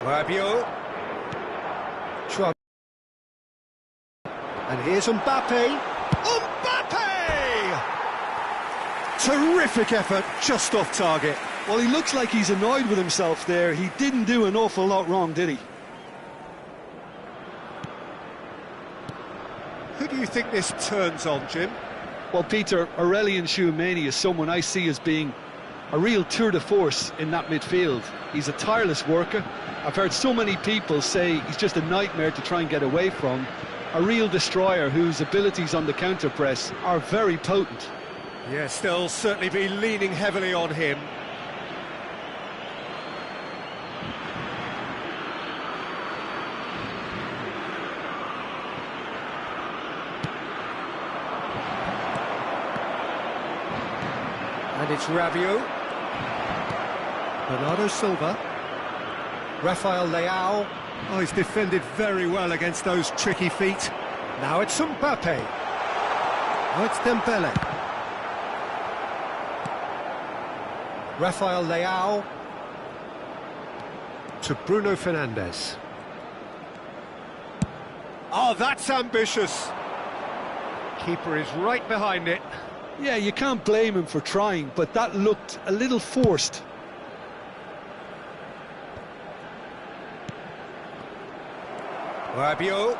Rabiot. And here's Mbappe. Mbappe! Terrific effort, just off target. Well, he looks like he's annoyed with himself there. He didn't do an awful lot wrong, did he? Who do you think this turns on, Jim? Well, Peter, Aurelien Tchouameni is someone I see as being a real tour de force in that midfield. He's a tireless worker. I've heard so many people say he's just a nightmare to try and get away from. A real destroyer whose abilities on the counter-press are very potent. Yes, they'll certainly be leaning heavily on him. And it's Rabiot. Bernardo Silva. Rafael Leao. Oh, he's defended very well against those tricky feet. Now it's Mbappe. Now it's Dembele. Rafael Leao. To Bruno Fernandes. Oh, that's ambitious. Keeper is right behind it. Yeah, you can't blame him for trying, but that looked a little forced. Rabiot.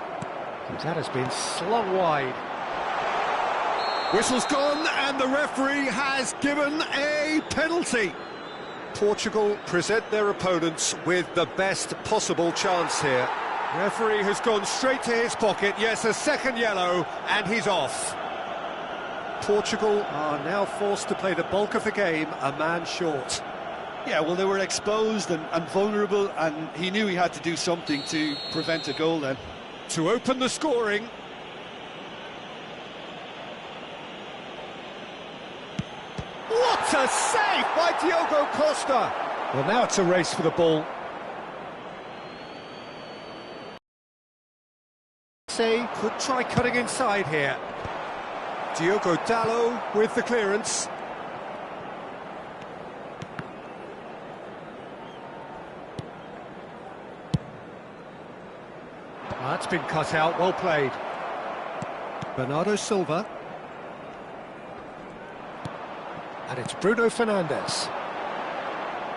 That has been slung wide. Whistle's gone, and the referee has given a penalty. Portugal present their opponents with the best possible chance here. Referee has gone straight to his pocket. Yes, a second yellow, and he's off. Portugal are now forced to play the bulk of the game a man short. Yeah, well, they were exposed and vulnerable, and he knew he had to do something to prevent a goal then. To open the scoring. What a save by Diogo Costa! Well, now it's a race for the ball. Say, could try cutting inside here. Diogo Dalot with the clearance. That's been cut out, well played. Bernardo Silva. And it's Bruno Fernandes.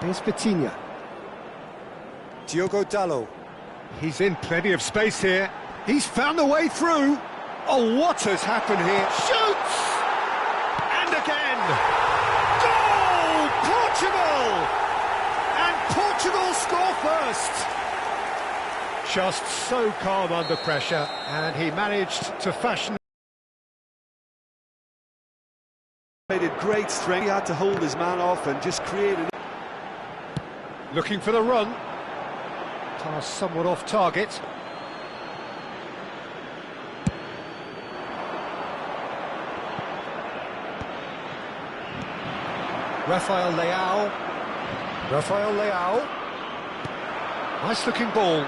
Here's Vitinha. Diogo Dalot. He's in plenty of space here. He's found a way through. Oh, what has happened here? Shoots! And again! Goal! Portugal! And Portugal score first! Just so calm under pressure, and he managed to fashion. Great strength. He had to hold his man off and just create an... Looking for the run. Pass somewhat off target. Rafael Leao. Rafael Leao. Nice looking ball.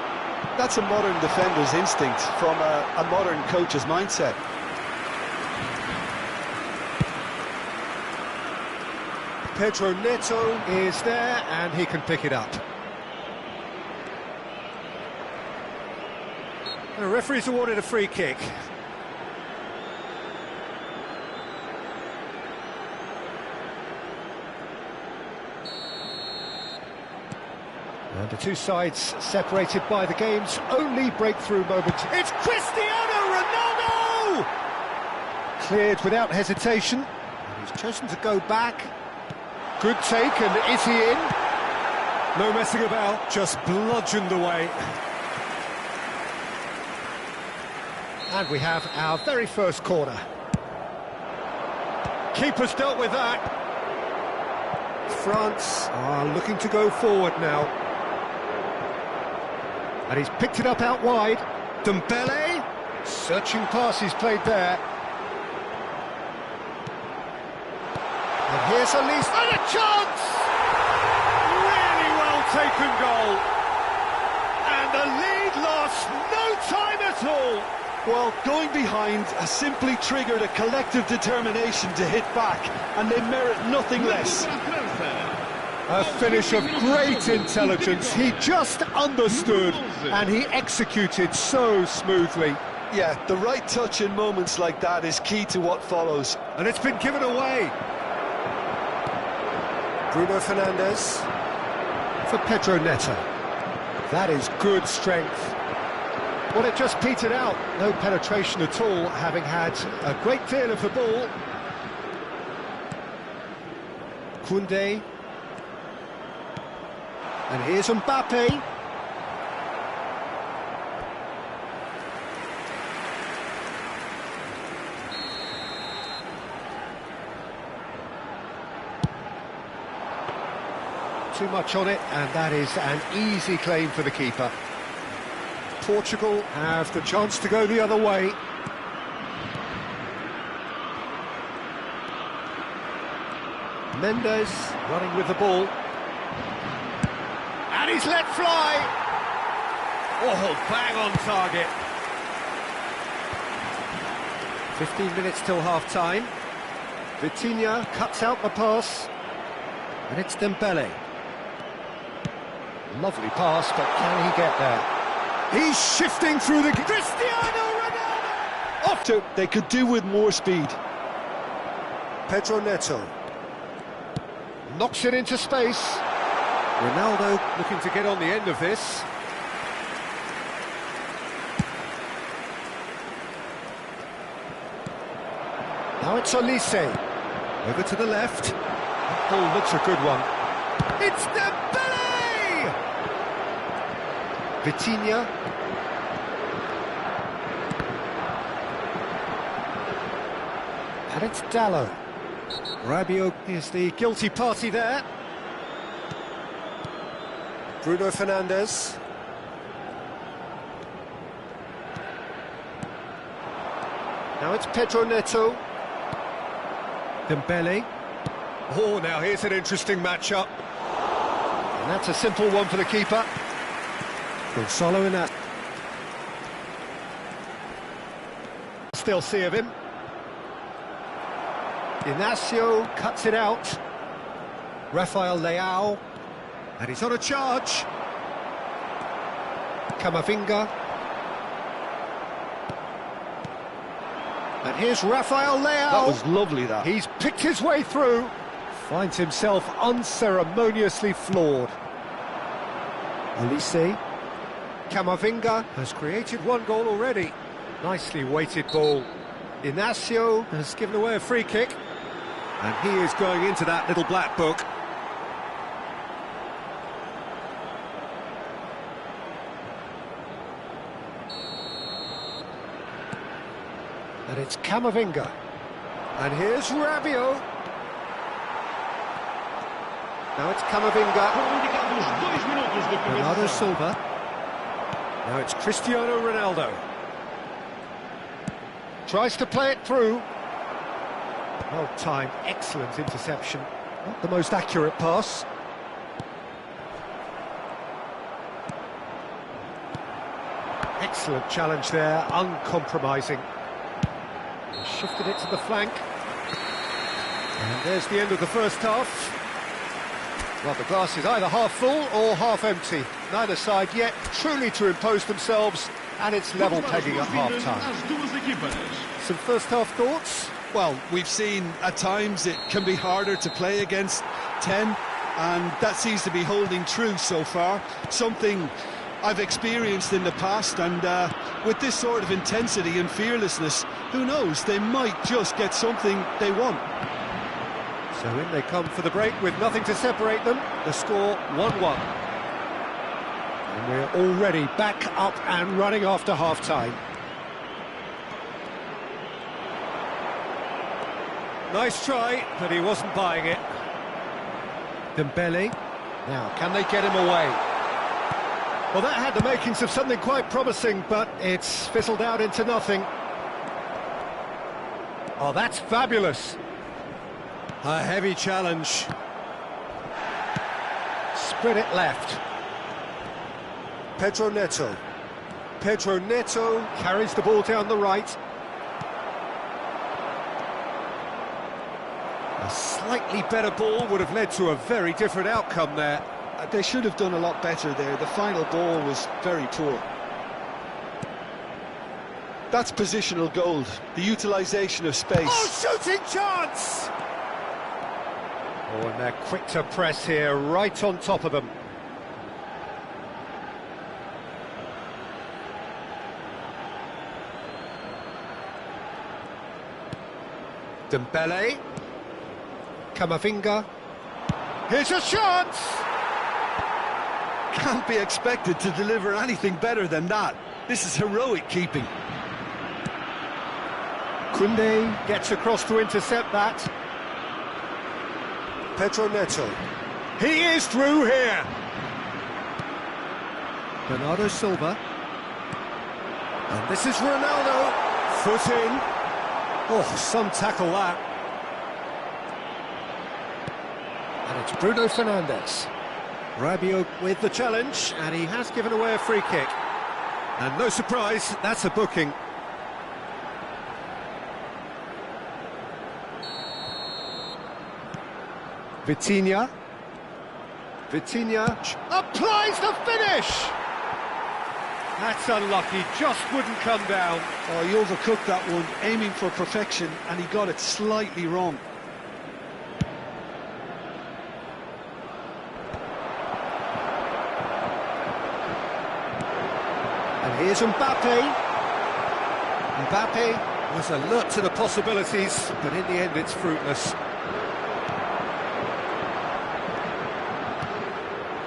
That's a modern defender's instinct from a modern coach's mindset. Pedro Neto is there, and he can pick it up. The referee's awarded a free kick. And the two sides separated by the game's only breakthrough moment. It's Cristiano Ronaldo! Cleared without hesitation. And he's chosen to go back. Good take, and is he in? No messing about, just bludgeoned away. And we have our very first corner. Keeper's dealt with that. France are looking to go forward now. And he's picked it up out wide. Dembele, searching pass he's played there. And here's Elise, and a chance! Really well taken goal. And the lead lost no time at all. Well, going behind has simply triggered a collective determination to hit back, and they merit nothing less. A finish of great intelligence. He just understood and he executed so smoothly. Yeah, the right touch in moments like that is key to what follows. And it's been given away. Bruno Fernandes for Pedro Neto. That is good strength. Well, it just petered out. No penetration at all, having had a great deal of the ball. Koundé. And here's Mbappe. Too much on it, and that is an easy claim for the keeper. Portugal have the chance to go the other way. Mendes running with the ball. And he's let fly. Oh, bang on target. 15 minutes till half-time. Vitinha cuts out the pass. And it's Dembele. Lovely pass, but can he get there? He's shifting through the... Cristiano Ronaldo! Off to... They could do with more speed. Pedro Neto. Knocks it into space. Ronaldo looking to get on the end of this. Now it's Olise. Over to the left. That ball looks a good one. It's Dembele! Vitinha. And it's Dallo. Rabiot is the guilty party there. Bruno Fernandes. Now it's Pedro Neto. Dembele. Oh, now here's an interesting matchup. And that's a simple one for the keeper. Gonzalo in that. Still see of him. Inacio cuts it out. Rafael Leao. And he's on a charge. Camavinga. And here's Rafael Leao. That was lovely, that. He's picked his way through. Finds himself unceremoniously floored. Olise. Camavinga has created one goal already. Nicely weighted ball. Inacio has given away a free kick. And he is going into that little black book. And it's Camavinga. And here's Rabiot. Now it's Camavinga. Bernardo Silva. Now it's Cristiano Ronaldo. Tries to play it through. Well timed, excellent interception. Not the most accurate pass. Excellent challenge there, uncompromising. He shifted it to the flank. And there's the end of the first half. Well, the glass is either half full or half empty. Neither side yet truly to impose themselves, and it's level pegging at half-time. Some first-half thoughts? Well, we've seen at times it can be harder to play against 10, and that seems to be holding true so far. Something I've experienced in the past, and with this sort of intensity and fearlessness, who knows, they might just get something they want. So in they come for the break with nothing to separate them. The score 1-1. And we're already back up and running after half-time. Nice try, but he wasn't buying it. Dembele. Now, can they get him away? Well, that had the makings of something quite promising, but it's fizzled out into nothing. Oh, that's fabulous. A heavy challenge. Spread it left. Pedro Neto. Pedro Neto carries the ball down the right. A slightly better ball would have led to a very different outcome there. They should have done a lot better there. The final ball was very poor. That's positional gold, the utilisation of space. Oh, shooting chance! Oh, and they're quick to press here, right on top of them. Dembele. Camavinga. Here's a chance! Can't be expected to deliver anything better than that. This is heroic keeping. Koundé gets across to intercept that. Pedro Neto. He is through here. Bernardo Silva. And this is Ronaldo. Foot in. Oh, some tackle that. And it's Bruno Fernandes. Rabiot with the challenge, and he has given away a free kick. And no surprise, that's a booking. Vitinha. Vitinha applies the finish! That's unlucky, just wouldn't come down. Oh, he overcooked that one, aiming for perfection, and he got it slightly wrong. And here's Mbappe. Mbappe was alert to the possibilities, but in the end it's fruitless.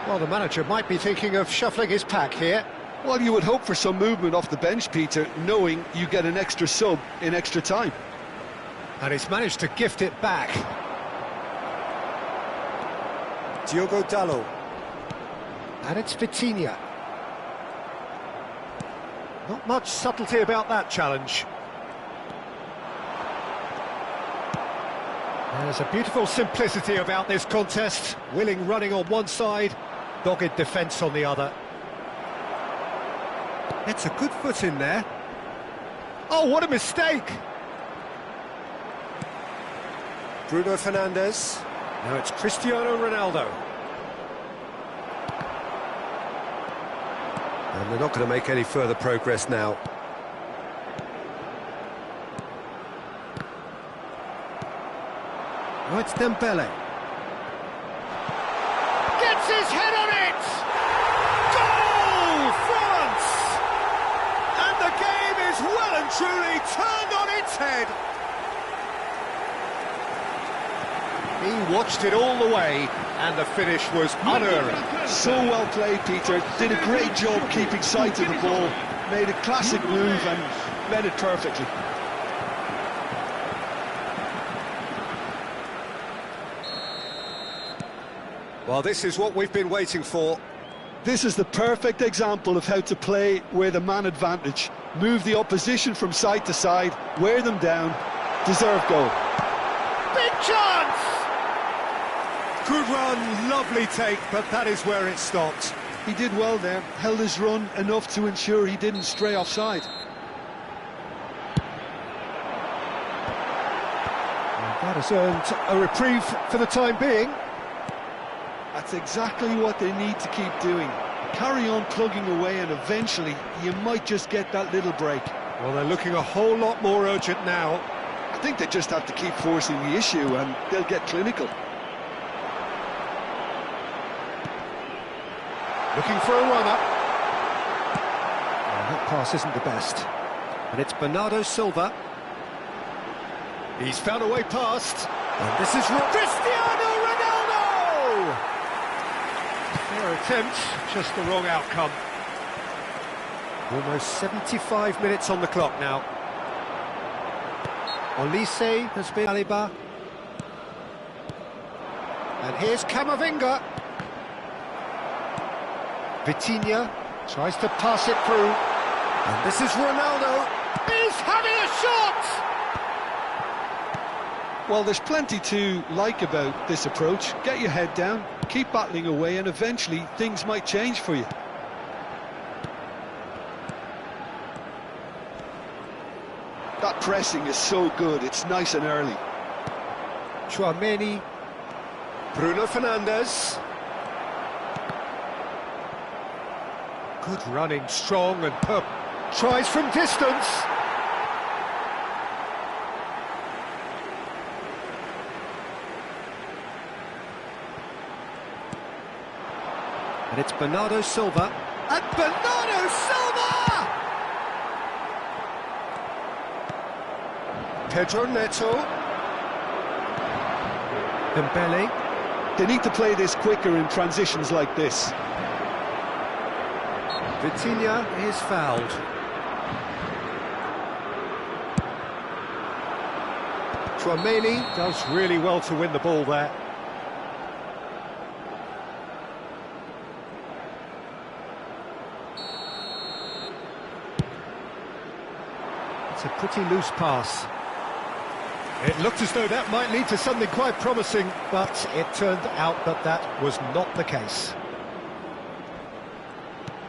Well, the manager might be thinking of shuffling his pack here. Well, you would hope for some movement off the bench, Peter, knowing you get an extra sub in extra time. And he's managed to gift it back. Diogo Dalot. And it's Vitinha. Not much subtlety about that challenge. There's a beautiful simplicity about this contest. Willing running on one side, dogged defence on the other. It's a good foot in there. Oh, what a mistake! Bruno Fernandes. Now it's Cristiano Ronaldo. And they're not going to make any further progress now. Oh, it's Dembele. Gets his head on it! Goal, France! And the game is well and truly turned on its head. He watched it all the way, and the finish was unerring. So well played, Peter. Did a great job keeping sight of the ball. Made a classic move and led it perfectly. Well, this is what we've been waiting for. This is the perfect example of how to play with a man advantage. Move the opposition from side to side, wear them down, deserve goal. Big chance! Good run, lovely take, but that is where it stopped. He did well there, held his run enough to ensure he didn't stray offside. That has earned a reprieve for the time being. That's exactly what they need to keep doing. Carry on plugging away and eventually you might just get that little break. Well, they're looking a whole lot more urgent now. I think they just have to keep forcing the issue and they'll get clinical. Looking for a runner. Well, that pass isn't the best. And it's Bernardo Silva. He's found a way past. And this is Cristiano Ronaldo! Fair attempt, just the wrong outcome. Almost 75 minutes on the clock now. Olise has been Aliba. And here's Camavinga. Vitinha tries to pass it through. And this is Ronaldo. He's having a shot! Well, there's plenty to like about this approach. Get your head down, keep battling away, and eventually things might change for you. That pressing is so good, it's nice and early. Chouameni. Bruno Fernandes. Good running, strong and tries from distance. And it's Bernardo Silva. And Bernardo Silva! Pedro Neto. Dembele. They need to play this quicker in transitions like this. Vitinha is fouled. Chouameni does really well to win the ball there. It's a pretty loose pass. It looked as though that might lead to something quite promising, but it turned out that that was not the case.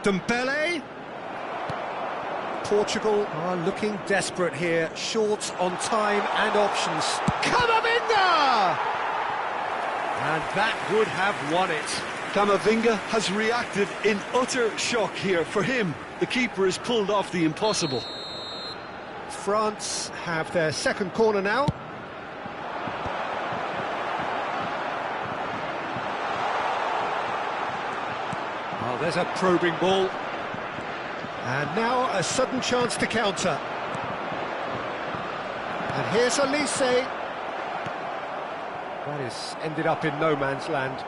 Dembele. Portugal are looking desperate here, short on time and options. Camavinga! And that would have won it. Camavinga has reacted in utter shock here. For him, the keeper has pulled off the impossible. France have their second corner now. Oh, there's a probing ball. And now a sudden chance to counter. And here's Elise. That is ended up in no man's land.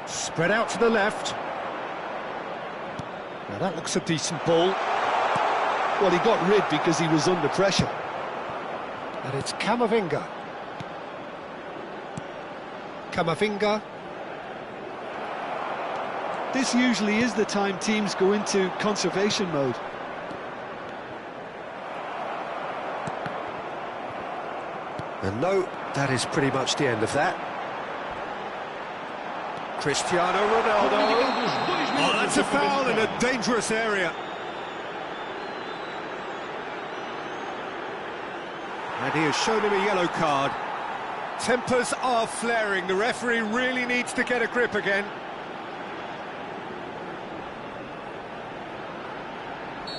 Spread out to the left. Now that looks a decent ball. Well, he got rid because he was under pressure. And it's Camavinga. Camavinga. This usually is the time teams go into conservation mode. And no, that is pretty much the end of that. Cristiano Ronaldo. Oh, that's a foul in a dangerous area. And he has shown him a yellow card. Tempers are flaring. The referee really needs to get a grip again.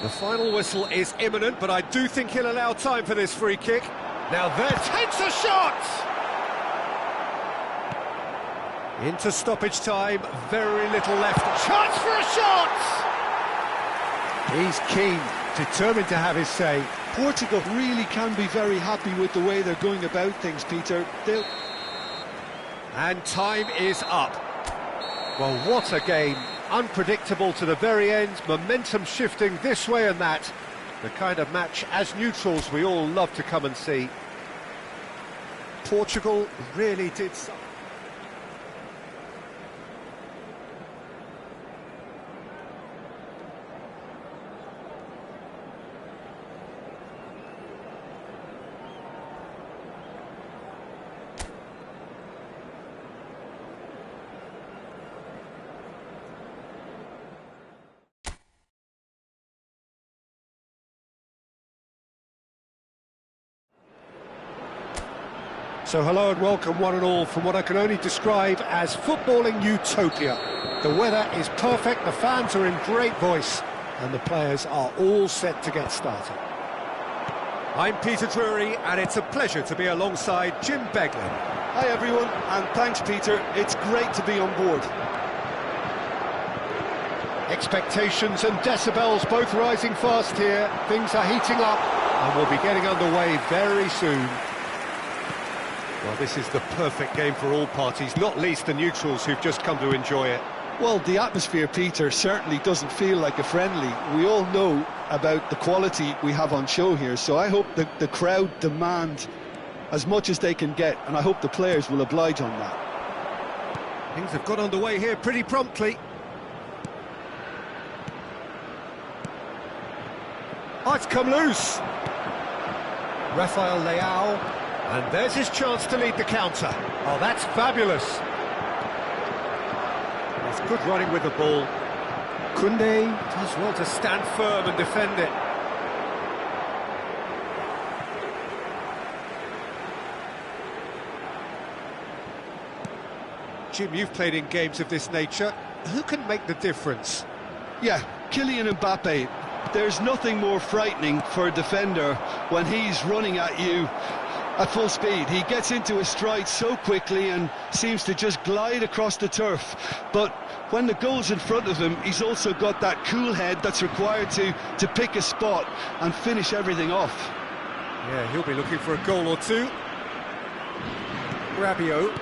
The final whistle is imminent, but I do think he'll allow time for this free kick. Now there takes a shot! Into stoppage time, very little left. Chance for a shot! He's keen, determined to have his say. Portugal really can be very happy with the way they're going about things, Peter. And time is up. Well, what a game. Unpredictable to the very end, momentum shifting this way and that. The kind of match, as neutrals, we all love to come and see. Portugal really did something. So hello and welcome one and all from what I can only describe as footballing utopia. The weather is perfect, the fans are in great voice, and the players are all set to get started. I'm Peter Drury, and it's a pleasure to be alongside Jim Beglin. Hi everyone, and thanks Peter, it's great to be on board. Expectations and decibels both rising fast here, things are heating up, and we'll be getting underway very soon. Well, this is the perfect game for all parties, not least the neutrals who've just come to enjoy it. Well, the atmosphere, Peter, certainly doesn't feel like a friendly. We all know about the quality we have on show here, so I hope that the crowd demand as much as they can get, and I hope the players will oblige on that. Things have got underway here pretty promptly. Oh, it's come loose. Rafael Leao. And there's his chance to lead the counter. Oh, that's fabulous. It's good running with the ball. Koundé does well to stand firm and defend it. Jim, you've played in games of this nature. Who can make the difference? Yeah, Kylian Mbappe. There's nothing more frightening for a defender when he's running at you at full speed. He gets into his stride so quickly and seems to just glide across the turf. But when the goal's in front of him, he's also got that cool head that's required to pick a spot and finish everything off. Yeah, he'll be looking for a goal or two. Rabiot.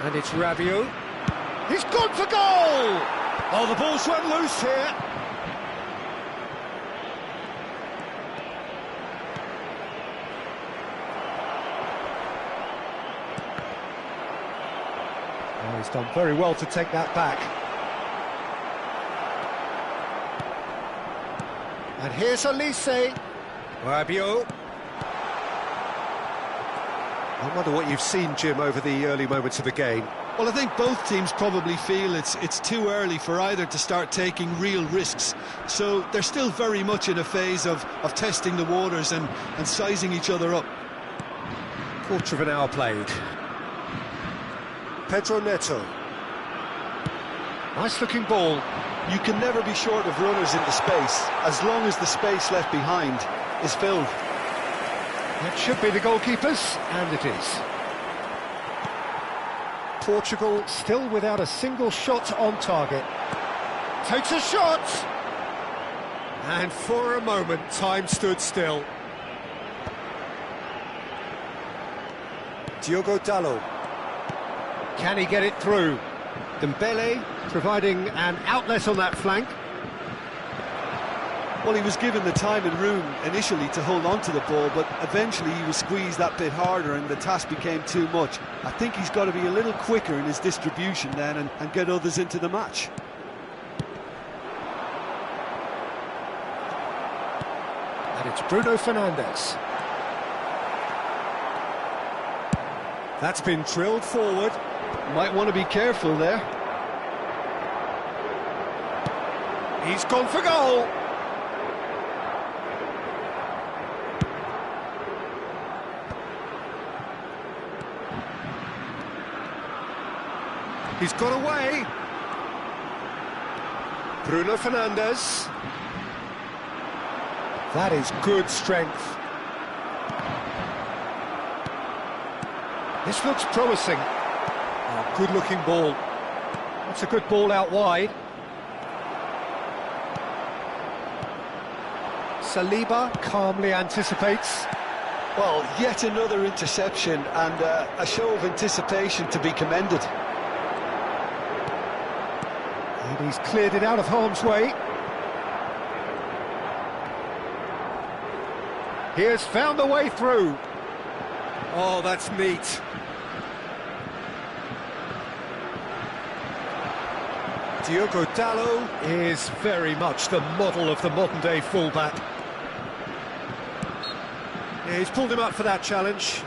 And it's Rabiot. He's gone for goal! Oh, the ball's run loose here. Oh, he's done very well to take that back. And here's Olise. Rabiot. I wonder what you've seen, Jim, over the early moments of the game. Well, I think both teams probably feel it's too early for either to start taking real risks. So they're still very much in a phase of testing the waters and sizing each other up. Quarter of an hour played. Pedro Neto. Nice looking ball. You can never be short of runners into space, as long as the space left behind is filled. That should be the goalkeepers, and it is. Portugal still without a single shot on target. Takes a shot! And for a moment, time stood still. Diogo Dalot. Can he get it through? Dembele providing an outlet on that flank. Well, he was given the time and room initially to hold on to the ball, but eventually he was squeezed that bit harder and the task became too much. I think he's got to be a little quicker in his distribution then and get others into the match. And it's Bruno Fernandes. That's been drilled forward. Might want to be careful there. He's gone for goal. He's got away. Bruno Fernandes. That is good strength. This looks promising. Oh, good-looking ball. That's a good ball out wide. Saliba calmly anticipates. Well, yet another interception and a show of anticipation to be commended. And he's cleared it out of harm's way. He has found a way through. Oh, that's neat. Diogo Dalot is very much the model of the modern-day fullback. Yeah, he's pulled him up for that challenge.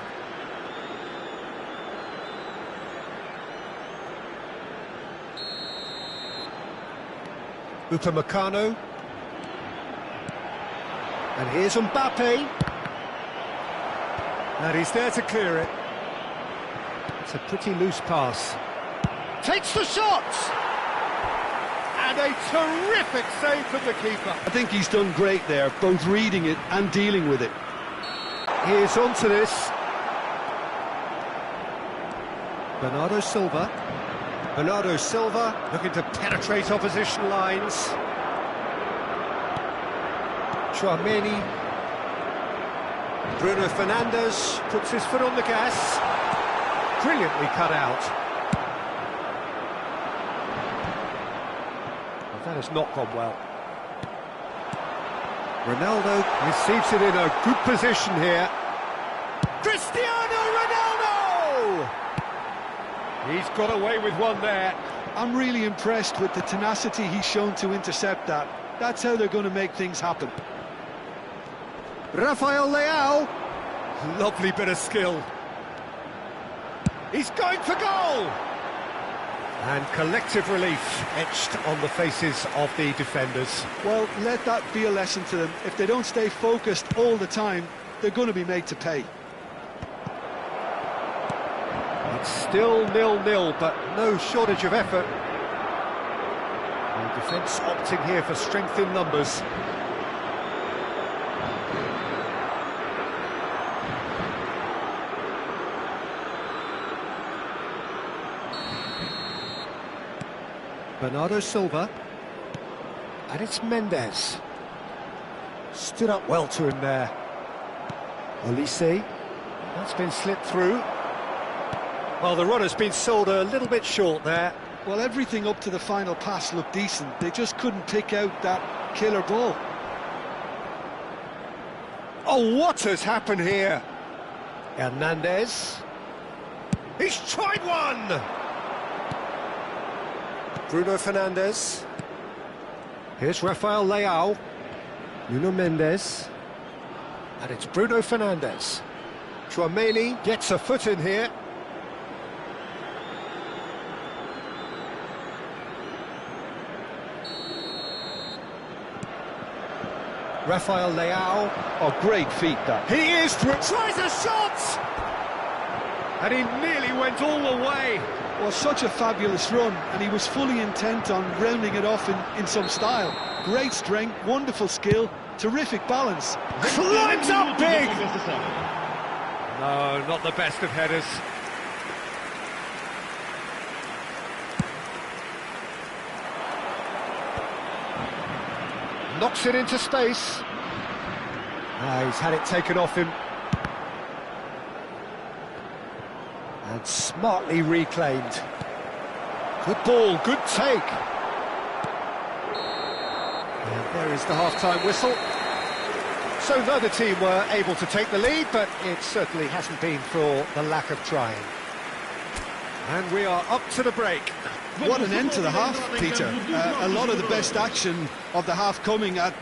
Upamecano. And here's Mbappe. And he's there to clear it. It's a pretty loose pass. Takes the shot! And a terrific save from the keeper. I think he's done great there, both reading it and dealing with it. Here's onto this. Bernardo Silva. Bernardo Silva looking to penetrate opposition lines. Tchouaméni. Bruno Fernandes puts his foot on the gas. Brilliantly cut out. Well, that has not gone well. Ronaldo receives it in a good position here. Cristiano Ronaldo! He's got away with one there. I'm really impressed with the tenacity he's shown to intercept that. That's how they're going to make things happen. Rafael Leao. Lovely bit of skill. He's going for goal! And collective relief etched on the faces of the defenders. Well, let that be a lesson to them. If they don't stay focused all the time, they're going to be made to pay. It's still 0-0, but no shortage of effort. The defence opting here for strength in numbers. Bernardo Silva. And it's Mendes. Stood up well to him there. Olise. That's been slipped through. Well, the runner's been sold a little bit short there. Well, everything up to the final pass looked decent. They just couldn't pick out that killer ball. Oh, what has happened here? Hernandez. He's tried one! Bruno Fernandes. Here's Rafael Leao. Nuno Mendes. And it's Bruno Fernandes. Tchouaméni gets a foot in here. Rafael Leao. Oh, great feat, that. He is through. Tries a shot! And he nearly went all the way. Well, such a fabulous run, and he was fully intent on rounding it off in some style. Great strength, wonderful skill, terrific balance. Climbs up big! No, not the best of headers. Knocks it into space. He's had it taken off him. And smartly reclaimed. Good ball, good take. And there is the half-time whistle. So neither team were able to take the lead, but it certainly hasn't been for the lack of trying. And we are up to the break. What an end to the half, Peter. A lot of the best action of the half coming at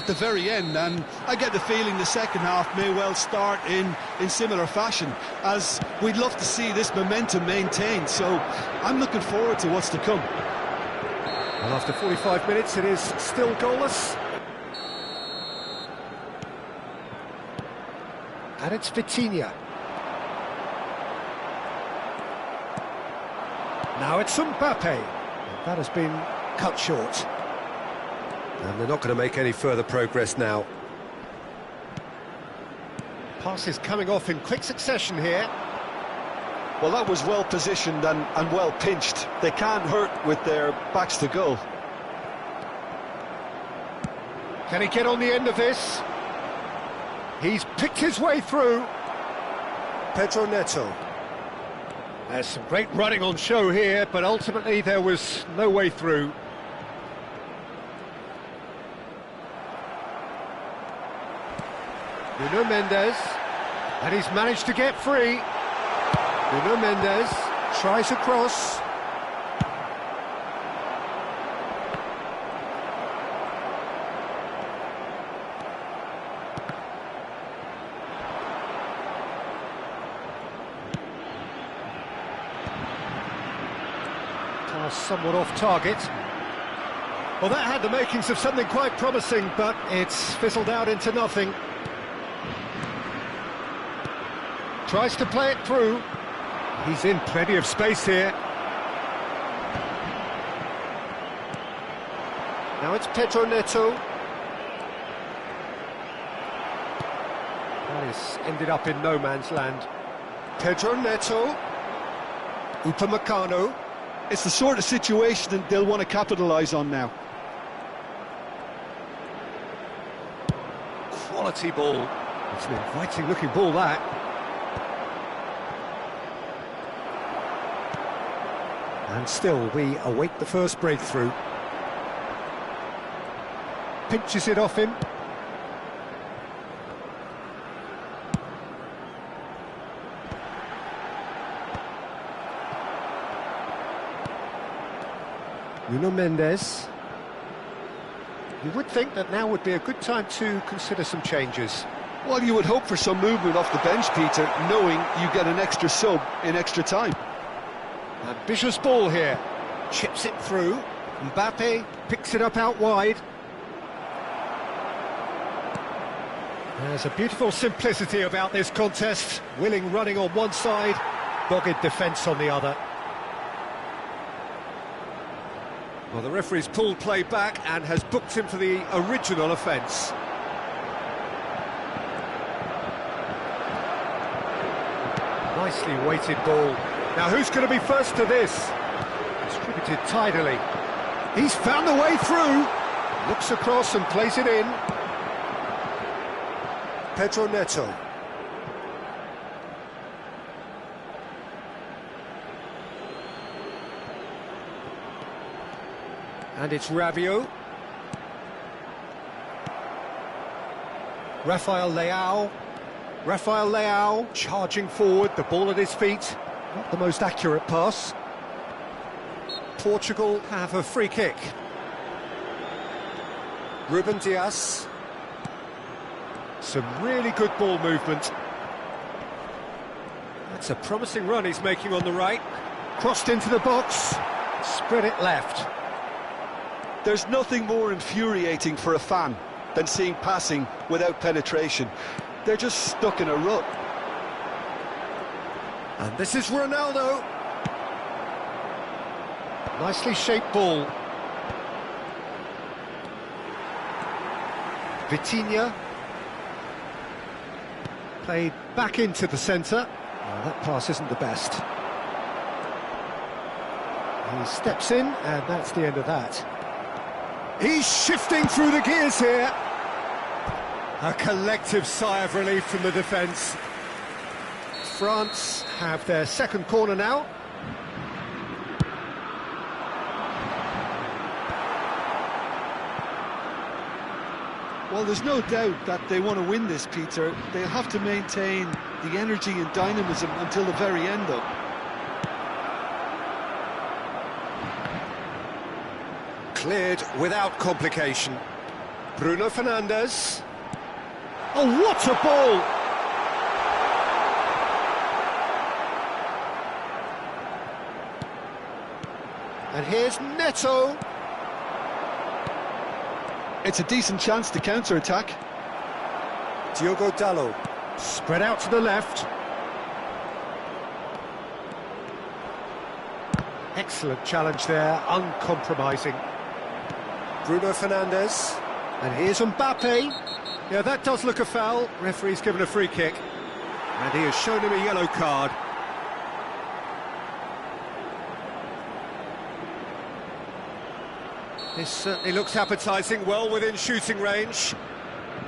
the very end, and I get the feeling the second half may well start in similar fashion, as we'd love to see this momentum maintained, so I'm looking forward to what's to come. Well, after 45 minutes it is still goalless. And it's Vitinha. Now it's Mbappe. That has been cut short. And they're not going to make any further progress now. Passes coming off in quick succession here. Well, that was well positioned and well pinched. They can't hurt with their backs to goal. Can he get on the end of this? He's picked his way through. Pedro Neto. There's some great running on show here, but ultimately there was no way through. Nuno Mendes, and he's managed to get free. Nuno Mendes tries a cross. Pass somewhat off target. Well, that had the makings of something quite promising, but it's fizzled out into nothing. Tries to play it through. He's in plenty of space here. Now it's Pedro Neto. That has ended up in no man's land. Pedro Neto. Upamecano. It's the sort of situation that they'll want to capitalise on now. Quality ball. It's an inviting looking ball, that. And still, we await the first breakthrough. Pinches it off him. Nuno Mendes. You would think that now would be a good time to consider some changes. Well, you would hope for some movement off the bench, Peter, knowing you get an extra sub in extra time. Ambitious ball here. Chips it through. Mbappe picks it up out wide. There's a beautiful simplicity about this contest. Willing running on one side, Dogged defence on the other. Well, the referee's pulled play back and has booked him for the original offence. Nicely weighted ball. Now who's going to be first to this? Distributed tidily. He's found the way through. Looks across and plays it in. Pedro Neto. And it's Rabiot. Rafael Leao charging forward, the ball at his feet. Not the most accurate pass. Portugal have a free kick. Ruben Dias. Some really good ball movement. That's a promising run he's making on the right. Crossed into the box. Spread it left. There's nothing more infuriating for a fan than seeing passing without penetration. They're just stuck in a rut. And this is Ronaldo. Nicely shaped ball. Vitinha. Played back into the centre. Oh, that pass isn't the best. He steps in, and that's the end of that. He's shifting through the gears here. A collective sigh of relief from the defence. France have their second corner now. Well, there's no doubt that they want to win this, Peter. They'll have to maintain the energy and dynamism until the very end, though. Cleared without complication. Bruno Fernandes. Oh, what a ball! And here's Neto. It's a decent chance to counter-attack. Diogo Dalot. Spread out to the left. Excellent challenge there, uncompromising. Bruno Fernandes. And here's Mbappe. Yeah, that does look a foul. Referee's given a free kick. And he has shown him a yellow card. This certainly looks appetising, well within shooting range.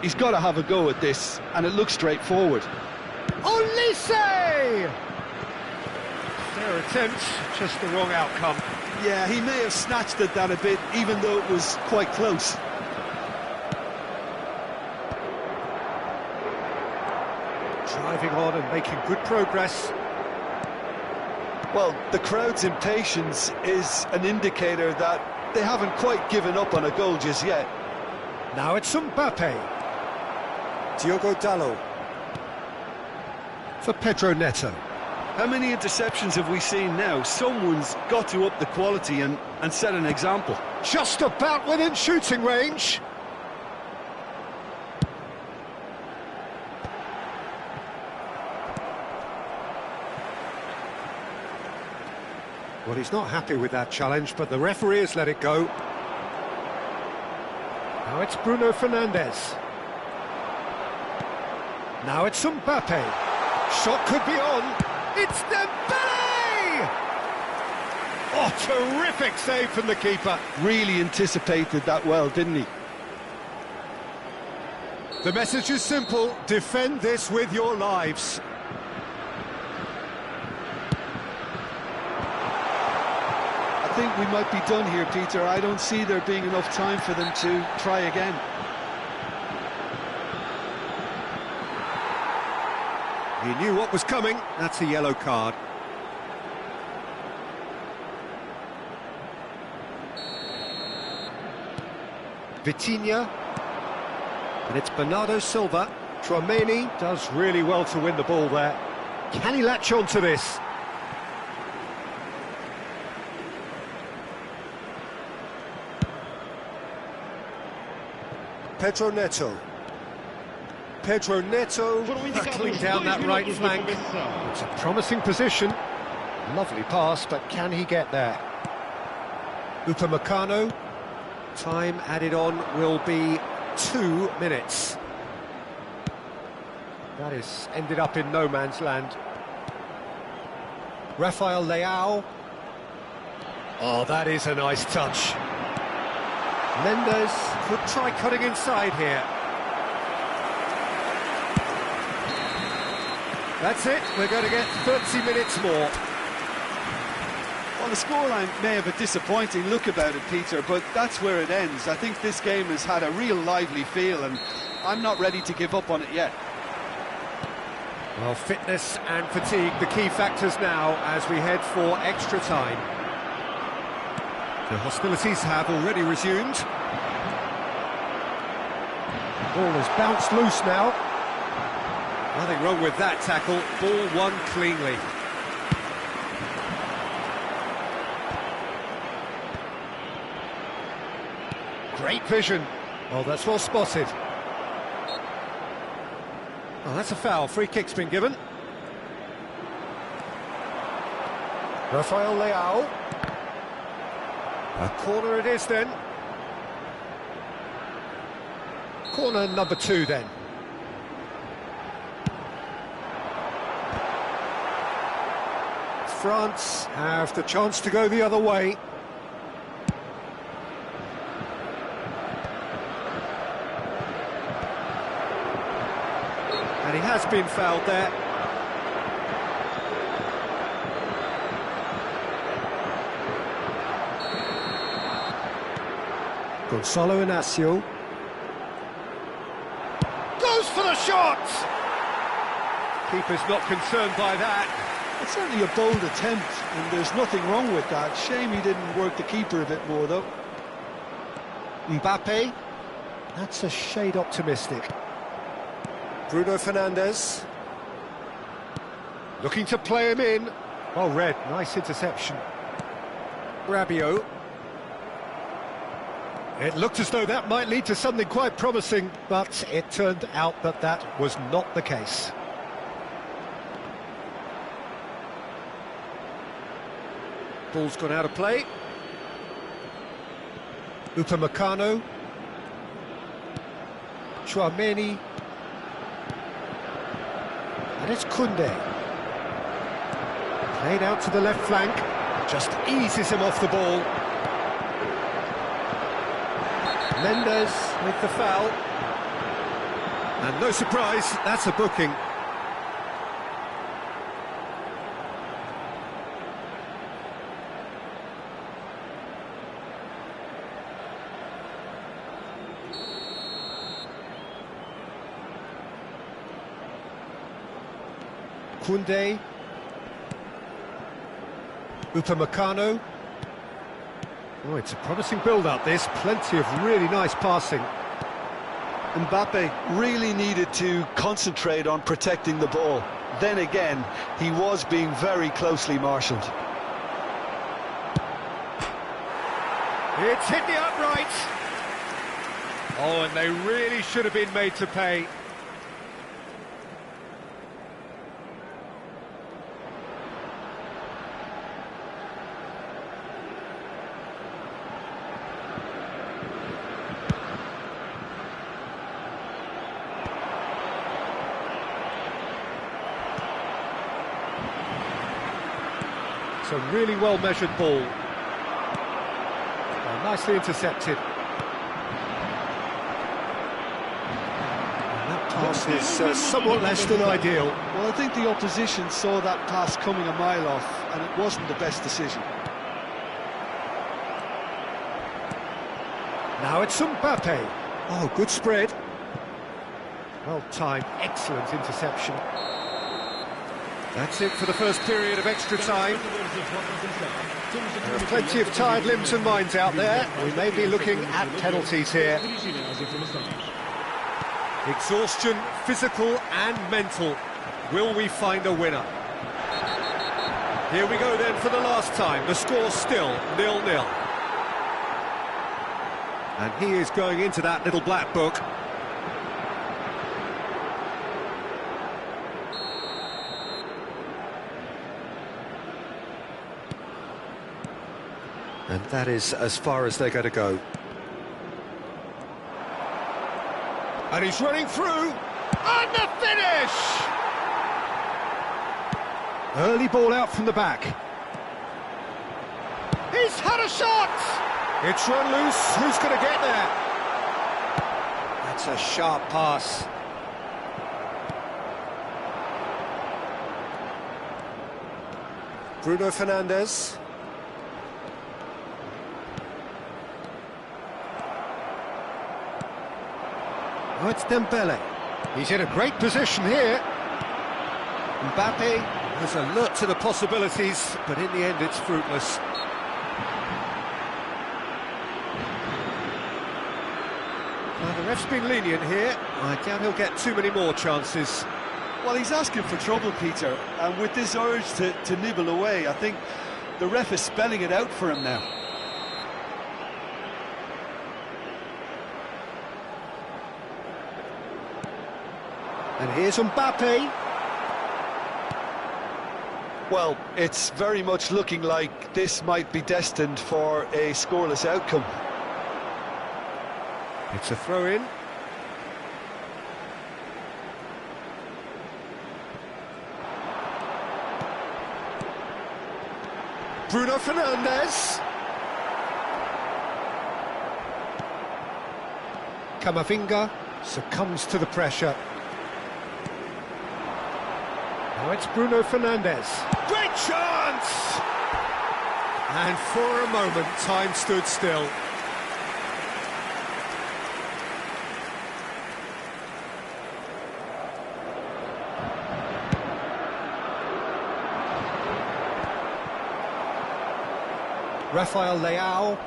He's got to have a go at this, and it looks straightforward. Olise! Fair attempt, just the wrong outcome. Yeah, he may have snatched at that a bit, even though it was quite close. Driving on and making good progress. Well, the crowd's impatience is an indicator that they haven't quite given up on a goal just yet. Now it's Mbappe. Diogo Dalot. For Pedro Neto. How many interceptions have we seen now? Someone's got to up the quality and set an example. Just about within shooting range. Well, he's not happy with that challenge, but the referee has let it go. Now it's Bruno Fernandes. Now it's Mbappe. Shot could be on. It's Dembele! Oh, terrific save from the keeper. Really anticipated that well, didn't he? The message is simple. Defend this with your lives. I think we might be done here, Peter. I don't see there being enough time for them to try again. He knew what was coming. That's a yellow card. Vitinha. And it's Bernardo Silva. Tchouaméni does really well to win the ball there. Can he latch on to this? Pedro Neto. Pedro Neto battling down that right flank. It's a promising position. Lovely pass, but can he get there? Upamecano. Time added on will be 2 minutes. That is ended up in no man's land. Rafael Leao. Oh, that is a nice touch. Mendes could try cutting inside here. That's it, we're going to get 30 minutes more. Well, the scoreline may have a disappointing look about it, Peter, but that's where it ends. I think this game has had a real lively feel, and I'm not ready to give up on it yet. Well, fitness and fatigue, the key factors now as we head for extra time. The hostilities have already resumed. Ball has bounced loose now. Nothing wrong with that tackle. Ball won cleanly. Great vision. Oh, that's well spotted. Oh, that's a foul. Free kick's been given. Rafael Leao. A corner it is then. Corner number 2 then. France have the chance to go the other way. And he has been fouled there. Gonzalo Inacio. Goes for the shot! Keeper's not concerned by that. It's certainly a bold attempt, and there's nothing wrong with that. Shame he didn't work the keeper a bit more, though. Mbappe. That's a shade optimistic. Bruno Fernandes. Looking to play him in. Well read, nice interception. Rabiot. It looked as though that might lead to something quite promising, but it turned out that that was not the case. Ball's gone out of play. Upamecano. Chouameni. And it's Koundé. Played out to the left flank. Just eases him off the ball. Mendes with the foul. And no surprise, that's a booking. Koundé. Upamecano. Oh, it's a promising build-up, this. Plenty of really nice passing. Mbappe really needed to concentrate on protecting the ball. Then again, he was being very closely marshalled. It's hit the upright. Oh, and they really should have been made to pay. It's a really well-measured ball. Oh, nicely intercepted. And that pass is somewhat less than ideal. Well, I think the opposition saw that pass coming a mile off, and it wasn't the best decision. Now it's Mbappe. Oh, good spread. Well timed, excellent interception. That's it for the first period of extra time. There are plenty of tired limbs and minds out there. We may be looking at penalties here. Exhaustion, physical and mental. Will we find a winner? Here we go then for the last time. The score still 0-0. And he is going into that little black book. And that is as far as they're going to go. And he's running through, and the finish! Early ball out from the back. He's had a shot! It's run loose, who's going to get there? That's a sharp pass. Bruno Fernandes. Oh, it's Dembele. He's in a great position here. Mbappe was alert to the possibilities, but in the end it's fruitless. Well, the ref's been lenient here. I doubt he'll get too many more chances. Well, he's asking for trouble, Peter, and with this urge to nibble away, I think the ref is spelling it out for him now. And here's Mbappe. Well, it's very much looking like this might be destined for a scoreless outcome. It's a throw-in. Bruno Fernandes. Camavinga succumbs to the pressure. Now it's Bruno Fernandes. Great chance! And for a moment, time stood still. Rafael Leao.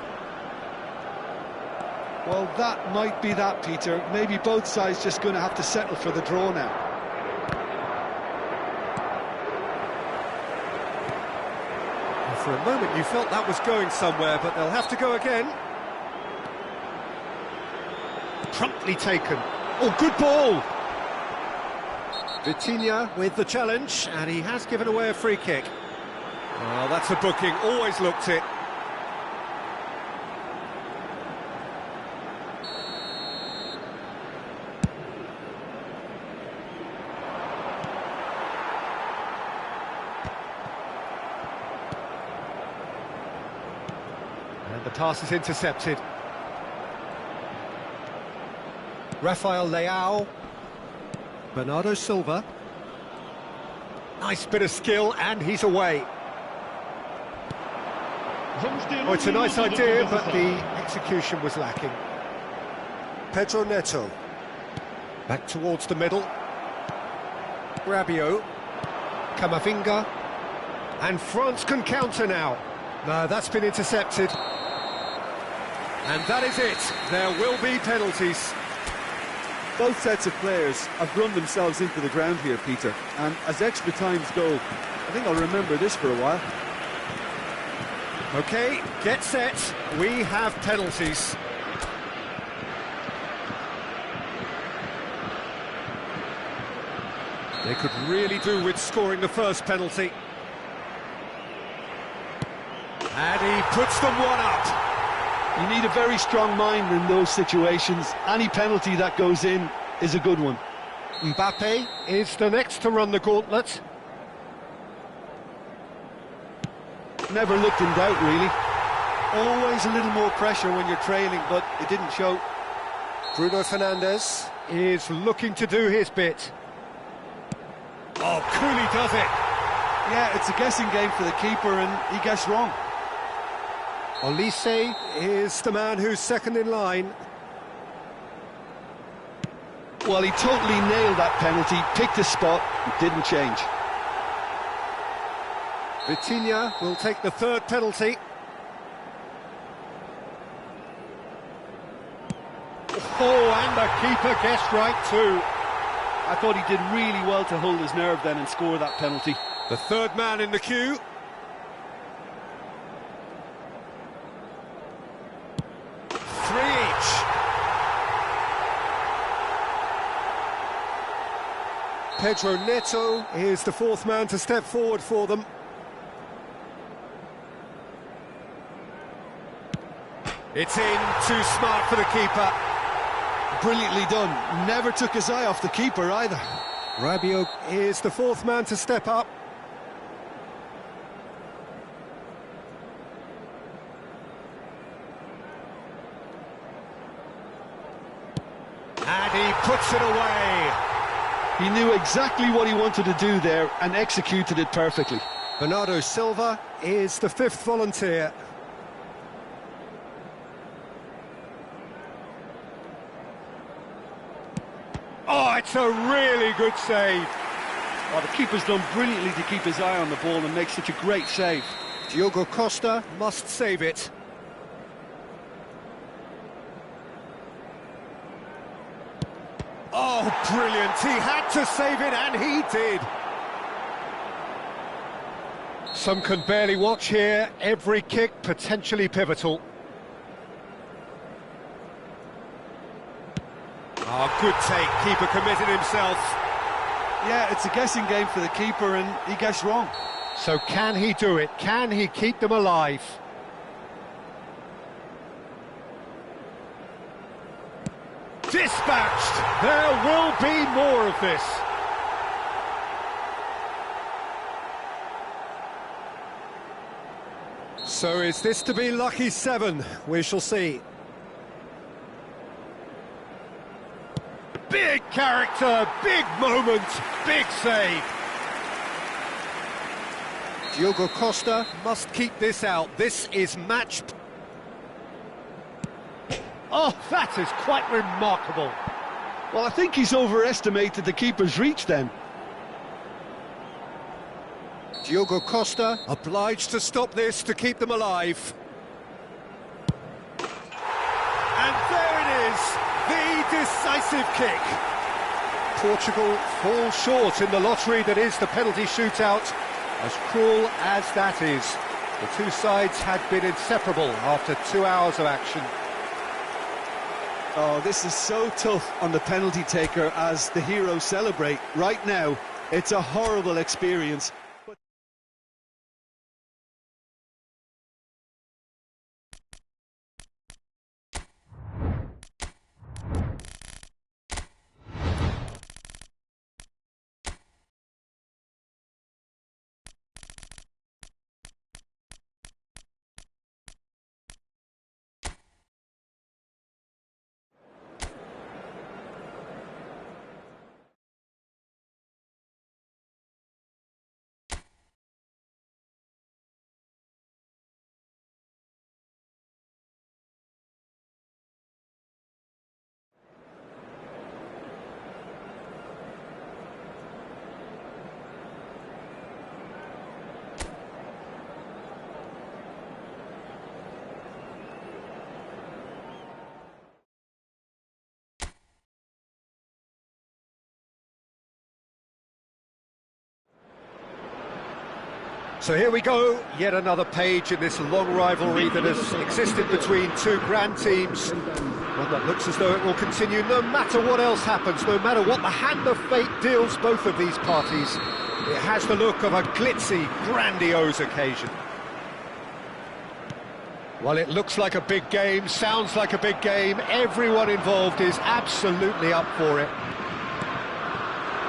Well, that might be that, Peter. Maybe both sides just going to have to settle for the draw now. Well, for a moment you felt that was going somewhere, but they'll have to go again. Promptly taken. Oh, good ball! Vitinha with the challenge, and he has given away a free kick. Well, that's a booking, always looked it. And the pass is intercepted. Rafael Leao. Bernardo Silva. Nice bit of skill, and he's away. Oh, it's a nice idea, but the execution was lacking. Pedro Neto. Back towards the middle. Rabiot. Camavinga. And France can counter now. No, that's been intercepted. And that is it. There will be penalties. Both sets of players have run themselves into the ground here, Peter. And as extra times go, I think I'll remember this for a while. OK, get set. We have penalties. They could really do with scoring the first penalty. And he puts them one up. You need a very strong mind in those situations. Any penalty that goes in is a good one. Mbappe is the next to run the gauntlet. Never looked in doubt, really. Always a little more pressure when you're trailing, but it didn't show. Bruno Fernandes is looking to do his bit. Oh, coolly does it. Yeah, it's a guessing game for the keeper, and he guessed wrong. Olise is the man who's second in line. Well, he totally nailed that penalty, picked a spot, didn't change. Vitinha will take the third penalty. Oh, and the keeper guessed right too. I thought he did really well to hold his nerve then and score that penalty. The third man in the queue. Three each. Pedro Neto is the fourth man to step forward for them. It's in, too smart for the keeper. Brilliantly done. Never took his eye off the keeper either. Rabiot is the fourth man to step up. And he puts it away. He knew exactly what he wanted to do there and executed it perfectly. Bernardo Silva is the fifth volunteer. Oh, it's a really good save. Oh, the keeper's done brilliantly to keep his eye on the ball and make such a great save. Diogo Costa must save it. Oh, brilliant. He had to save it, and he did. Some can barely watch here. Every kick potentially pivotal. Oh, good take. Keeper committed himself. Yeah, it's a guessing game for the keeper, and he guessed wrong. So can he do it? Can he keep them alive? Dispatched! There will be more of this. So is this to be lucky 7? We shall see. Big character, big moment, big save. Diogo Costa must keep this out. This is match. Oh, that is quite remarkable. Well, I think he's overestimated the keeper's reach then. Diogo Costa obliged to stop this to keep them alive. And there it is, the decisive kick. Portugal fall short in the lottery that is the penalty shootout. As cruel as that is, the two sides had been inseparable after 2 hours of action. Oh, this is so tough on the penalty taker as the heroes celebrate. Right now, it's a horrible experience. So here we go, yet another page in this long rivalry that has existed between two grand teams. One that looks as though it will continue no matter what else happens, no matter what the hand of fate deals both of these parties. It has the look of a glitzy, grandiose occasion. Well, it looks like a big game, sounds like a big game. Everyone involved is absolutely up for it.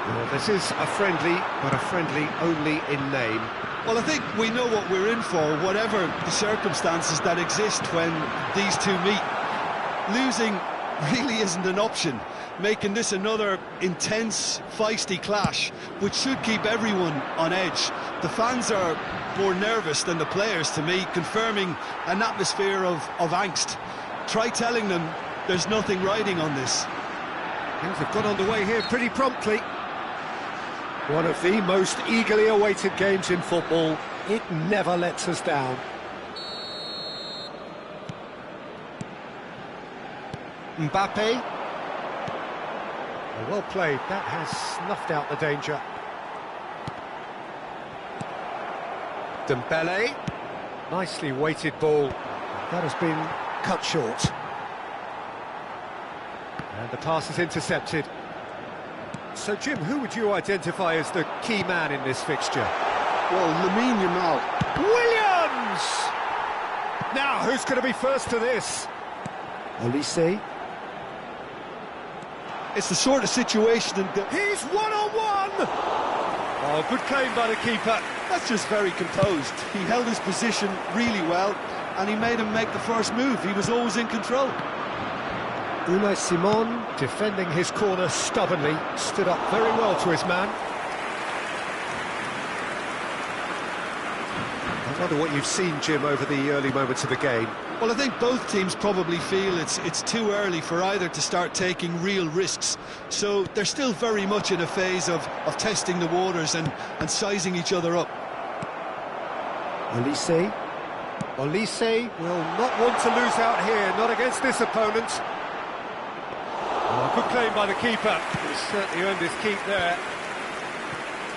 Well, this is a friendly, but a friendly only in name. Well, I think we know what we're in for, whatever the circumstances that exist when these two meet. Losing really isn't an option, making this another intense, feisty clash, which should keep everyone on edge. The fans are more nervous than the players, to me, confirming an atmosphere of angst. Try telling them there's nothing riding on this. Things have got underway here pretty promptly. One of the most eagerly awaited games in football. It never lets us down. Mbappe. Well played. That has snuffed out the danger. Dembele. Nicely weighted ball. That has been cut short. And the pass is intercepted. So, Jim, who would you identify as the key man in this fixture? Well, Lamine Yamal. Williams! Now, who's going to be first to this? Olise. It's the sort of situation that... He's one-on-one! Oh, good claim by the keeper. That's just very composed. He held his position really well, and he made him make the first move. He was always in control. Unai Simon, defending his corner stubbornly, stood up very well to his man. I wonder what you've seen, Jim, over the early moments of the game. Well, I think both teams probably feel it's too early for either to start taking real risks. So they're still very much in a phase of testing the waters and sizing each other up. Olise. Olise will not want to lose out here, not against this opponent. Oh, good claim by the keeper. He's certainly earned his keep there.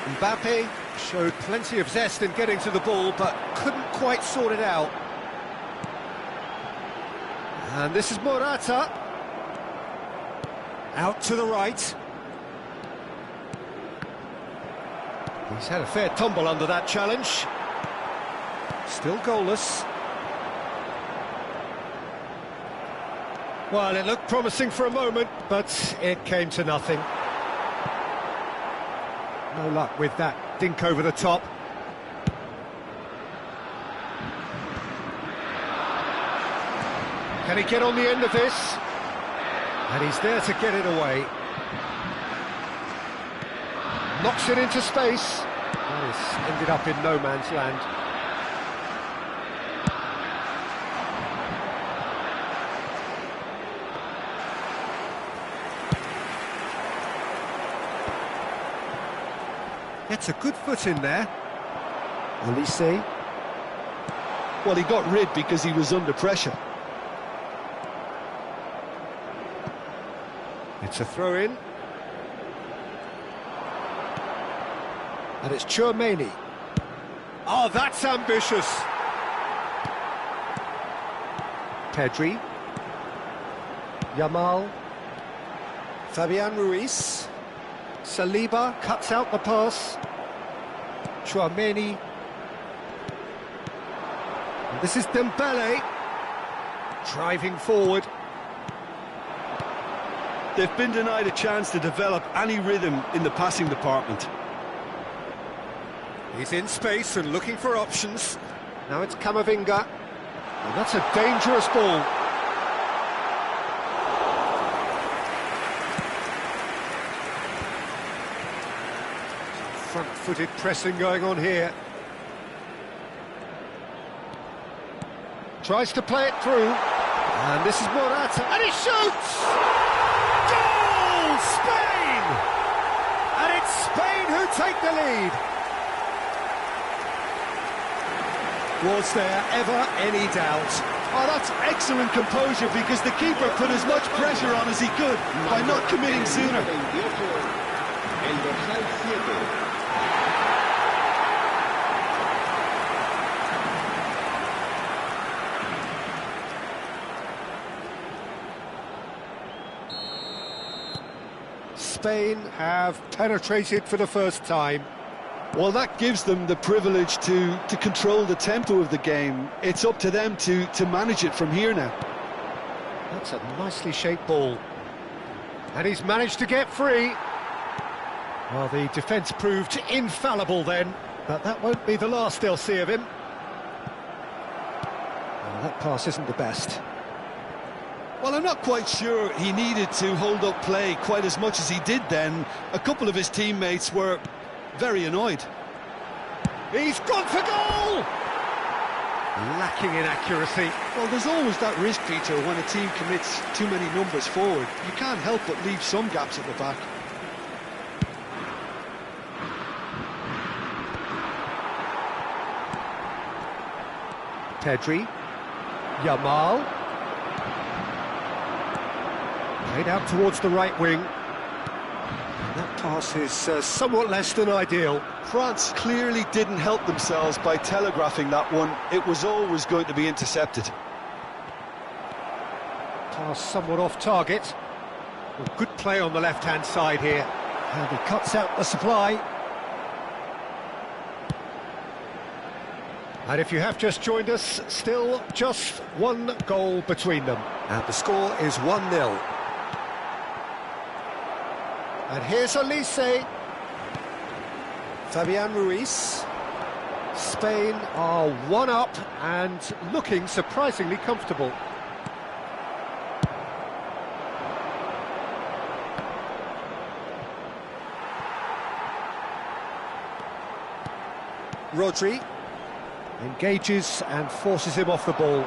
Mbappe showed plenty of zest in getting to the ball, but couldn't quite sort it out. And this is Morata. Out to the right. He's had a fair tumble under that challenge. Still goalless. Well, it looked promising for a moment, but it came to nothing. No luck with that dink over the top. Can he get on the end of this? And he's there to get it away. Knocks it into space. That has ended up in no man's land. Gets a good foot in there. Olise. Well, he got rid because he was under pressure. It's a throw-in. And it's Tchouaméni. Oh, that's ambitious. Pedri. Yamal. Fabian Ruiz. Saliba cuts out the pass. Tchouaméni. And this is Dembele. Driving forward. They've been denied a chance to develop any rhythm in the passing department. He's in space and looking for options. Now it's Camavinga. And that's a dangerous ball. Front-footed pressing going on here. Tries to play it through. And this is Morata. And he shoots! Goal! Spain! And it's Spain who take the lead. Was there ever any doubt? Oh, that's excellent composure because the keeper put as much pressure on as he could by not committing sooner. Spain have penetrated for the first time. Well, that gives them the privilege to control the tempo of the game. It's up to them to manage it from here now. That's a nicely shaped ball. And he's managed to get free. Well, the defence proved infallible then, but that won't be the last they'll see of him. Well, that pass isn't the best. Well, I'm not quite sure he needed to hold up play quite as much as he did then. A couple of his teammates were very annoyed. He's gone for goal! Lacking in accuracy. Well, there's always that risk, Peter, when a team commits too many numbers forward. You can't help but leave some gaps at the back. Pedri. Yamal. Played out towards the right wing. That pass is somewhat less than ideal. France clearly didn't help themselves by telegraphing that one. It was always going to be intercepted. Pass somewhat off target. Well, good play on the left-hand side here. And he cuts out the supply. And if you have just joined us, still just one goal between them. And the score is 1-0. And here's Elise. Fabian Ruiz. Spain are 1-up and looking surprisingly comfortable. Rodri engages and forces him off the ball.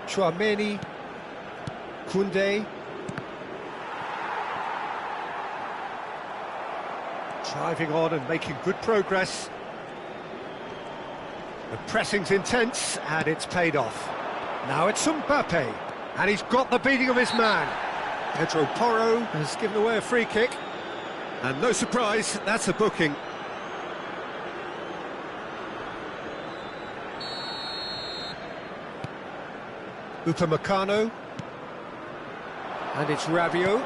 Chouameni, Koundé. Driving on and making good progress. The pressing's intense and it's paid off. Now it's Mbappe, and he's got the beating of his man. Pedro Porro has given away a free kick. And no surprise, that's a booking. Upamecano. And it's Rabiot.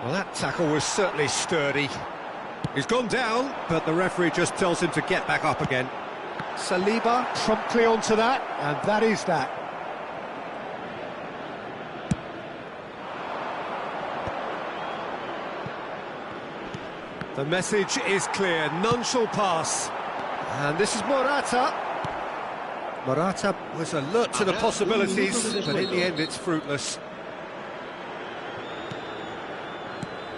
Well, that tackle was certainly sturdy. He's gone down, but the referee just tells him to get back up again. Saliba promptly onto that, and that is that. The message is clear, none shall pass. And this is Morata. Morata was alert to the possibilities, but in the end it's fruitless.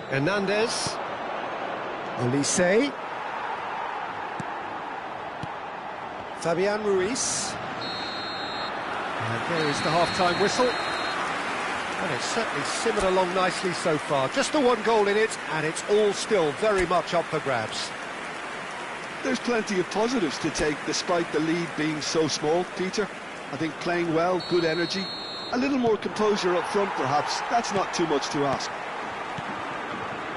Hernandez. Olise. Fabian Ruiz. And there is the half-time whistle. And it's certainly simmered along nicely so far. Just the one goal in it, and it's all still very much up for grabs. There's plenty of positives to take despite the lead being so small, Peter. I think playing well, good energy, a little more composure up front perhaps. That's not too much to ask.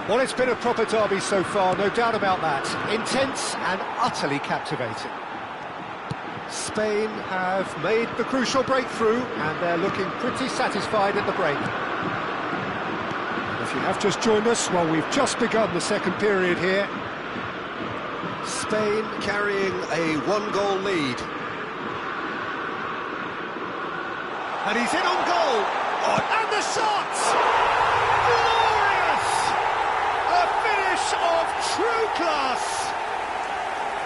Well, it's been a proper derby so far, no doubt about that. Intense and utterly captivating. Spain have made the crucial breakthrough, and they're looking pretty satisfied at the break. And if you have just joined us, well, we've just begun the second period here. Spain carrying a one-goal lead. And he's in on goal! Oh, and the shot! Glorious! A finish of true class!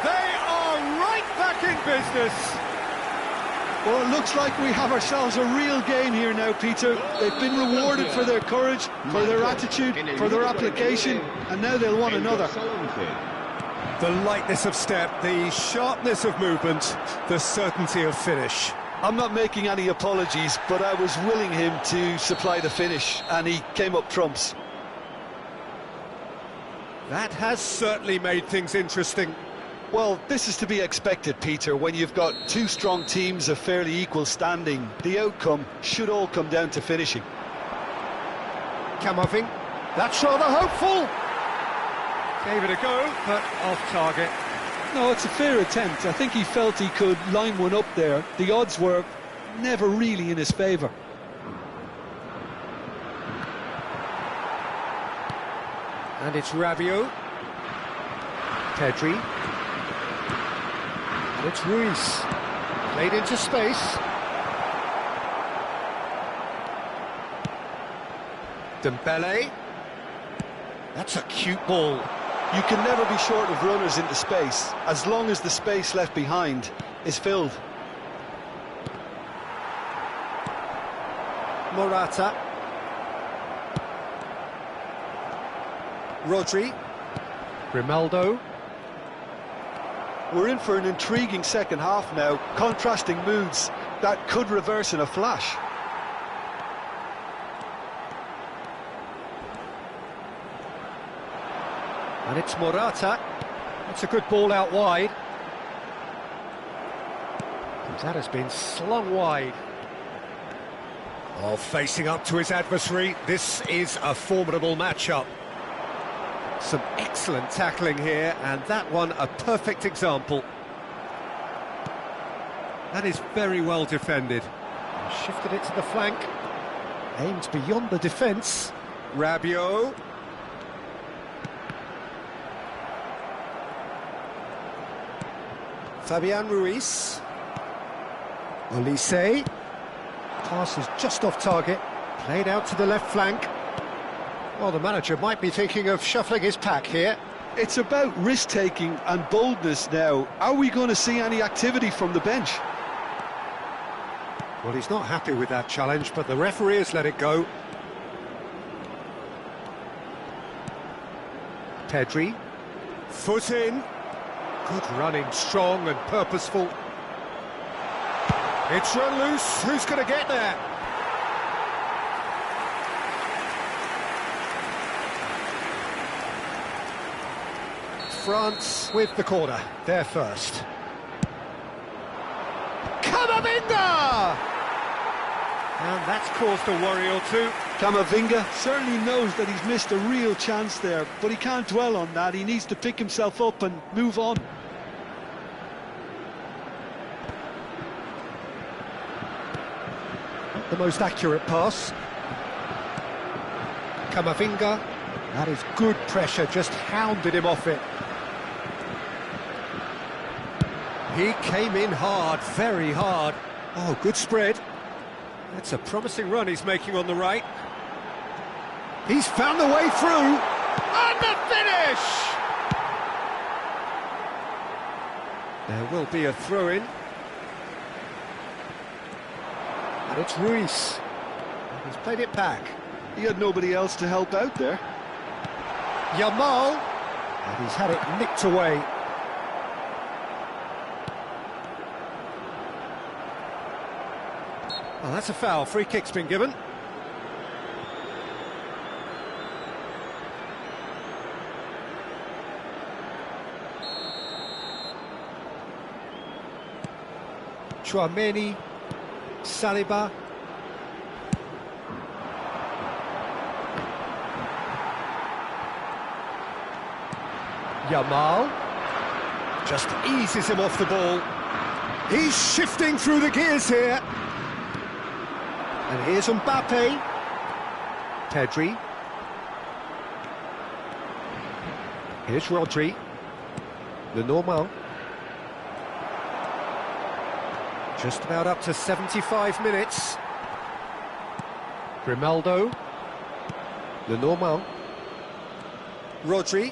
They are right back in business. Well, it looks like we have ourselves a real game here now, Peter. They've been rewarded for their courage, for their attitude, for their application, and now they'll want another. The lightness of step, the sharpness of movement, the certainty of finish. I'm not making any apologies, but I was willing him to supply the finish, and he came up trumps. That has certainly made things interesting. Well, this is to be expected, Peter, when you've got two strong teams of fairly equal standing. The outcome should all come down to finishing. Camavinga, that's rather hopeful. Gave it a go, but off target. No, it's a fair attempt. I think he felt he could line one up there. The odds were never really in his favour. And it's Rabiot. Pedri. And it's Ruiz. Played into space. Dembele. That's a cute ball. You can never be short of runners into space, as long as the space left behind is filled. Morata. Rodri. Grimaldo. We're in for an intriguing second half now, contrasting moods that could reverse in a flash. And it's Morata. That's a good ball out wide. And that has been slung wide. Oh, facing up to his adversary, this is a formidable matchup. Some excellent tackling here, and that one a perfect example. That is very well defended. Shifted it to the flank. Aims beyond the defence. Rabiot. Fabian Ruiz. Olise. Pass is just off target. Played out to the left flank. Well, the manager might be thinking of shuffling his pack here. It's about risk-taking and boldness now. Are we going to see any activity from the bench? Well, he's not happy with that challenge, but the referee has let it go. Pedri. Foot in. Good running, strong and purposeful. It's run loose. Who's going to get there? France with the corner. They're first. Camavinga! And that's caused a worry or two. Camavinga certainly knows that he's missed a real chance there, but he can't dwell on that. He needs to pick himself up and move on. Not the most accurate pass. Camavinga. That is good pressure, just hounded him off it. He came in hard, very hard. Oh, good spread. That's a promising run he's making on the right. He's found the way through. And the finish! There will be a throw-in. And it's Ruiz. He's played it back. He had nobody else to help out there. Yamal. And he's had it nicked away. Well, that's a foul. Free kick's been given. Chouameni, Saliba. Yamal. Just eases him off the ball. He's shifting through the gears here. And here's Mbappe. Pedri. Here's Rodri. The normal. Just about up to 75 minutes. Grimaldo. The normal. Rodri.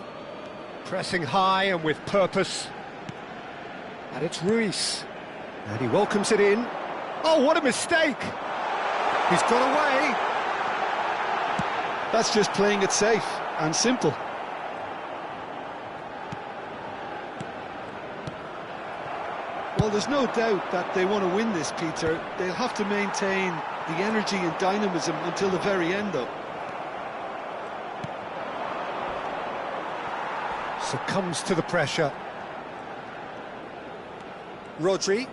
Pressing high and with purpose. And it's Ruiz. And he welcomes it in. Oh, what a mistake! He's got away. That's just playing it safe and simple. Well, there's no doubt that they want to win this, Peter. They'll have to maintain the energy and dynamism until the very end, though. Succumbs to the pressure. Rodri.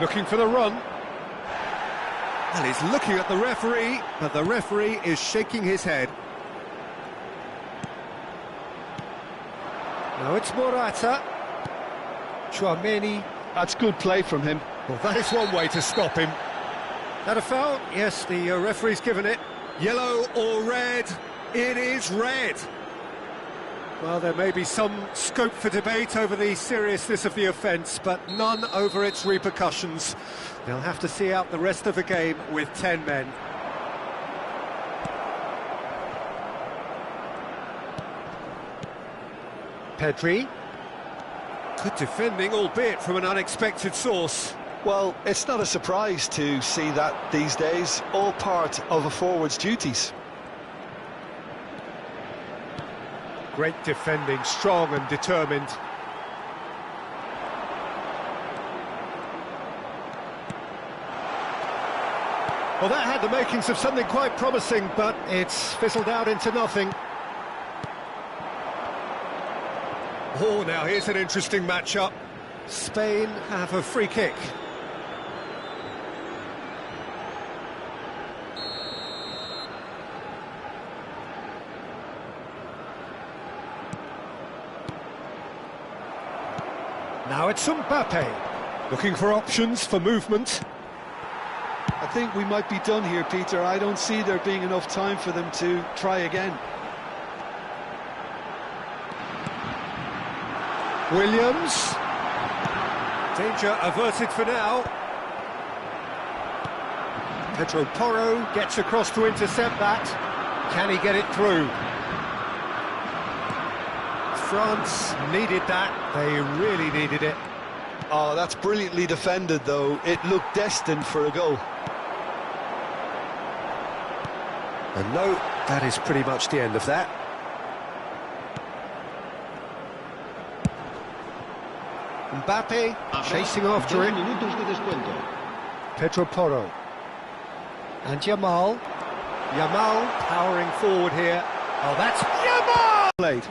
Looking for the run. And he's looking at the referee, but the referee is shaking his head. Now it's Morata. Chouameni. That's good play from him. Well, that is one way to stop him. That a foul? Yes, the referee's given it. Yellow or red? It is red. Well, there may be some scope for debate over the seriousness of the offence, but none over its repercussions. They'll have to see out the rest of the game with 10 men. Pedri. Good defending, albeit from an unexpected source. Well, it's not a surprise to see that these days, all part of a forward's duties. Great defending, strong and determined. Well, that had the makings of something quite promising, but it's fizzled out into nothing. Oh, now here's an interesting matchup. Spain have a free kick. Now it's Mbappe, looking for options for movement. I think we might be done here, Peter. I don't see there being enough time for them to try again. Williams. Danger averted for now. Pedro Porro gets across to intercept that. Can he get it through? France needed that. They really needed it. Oh, that's brilliantly defended, though. It looked destined for a goal. And no, that is pretty much the end of that. Mbappe chasing after it. Pedro Porro. And Yamal. Yamal powering forward here. Oh, that's Yamal! Played.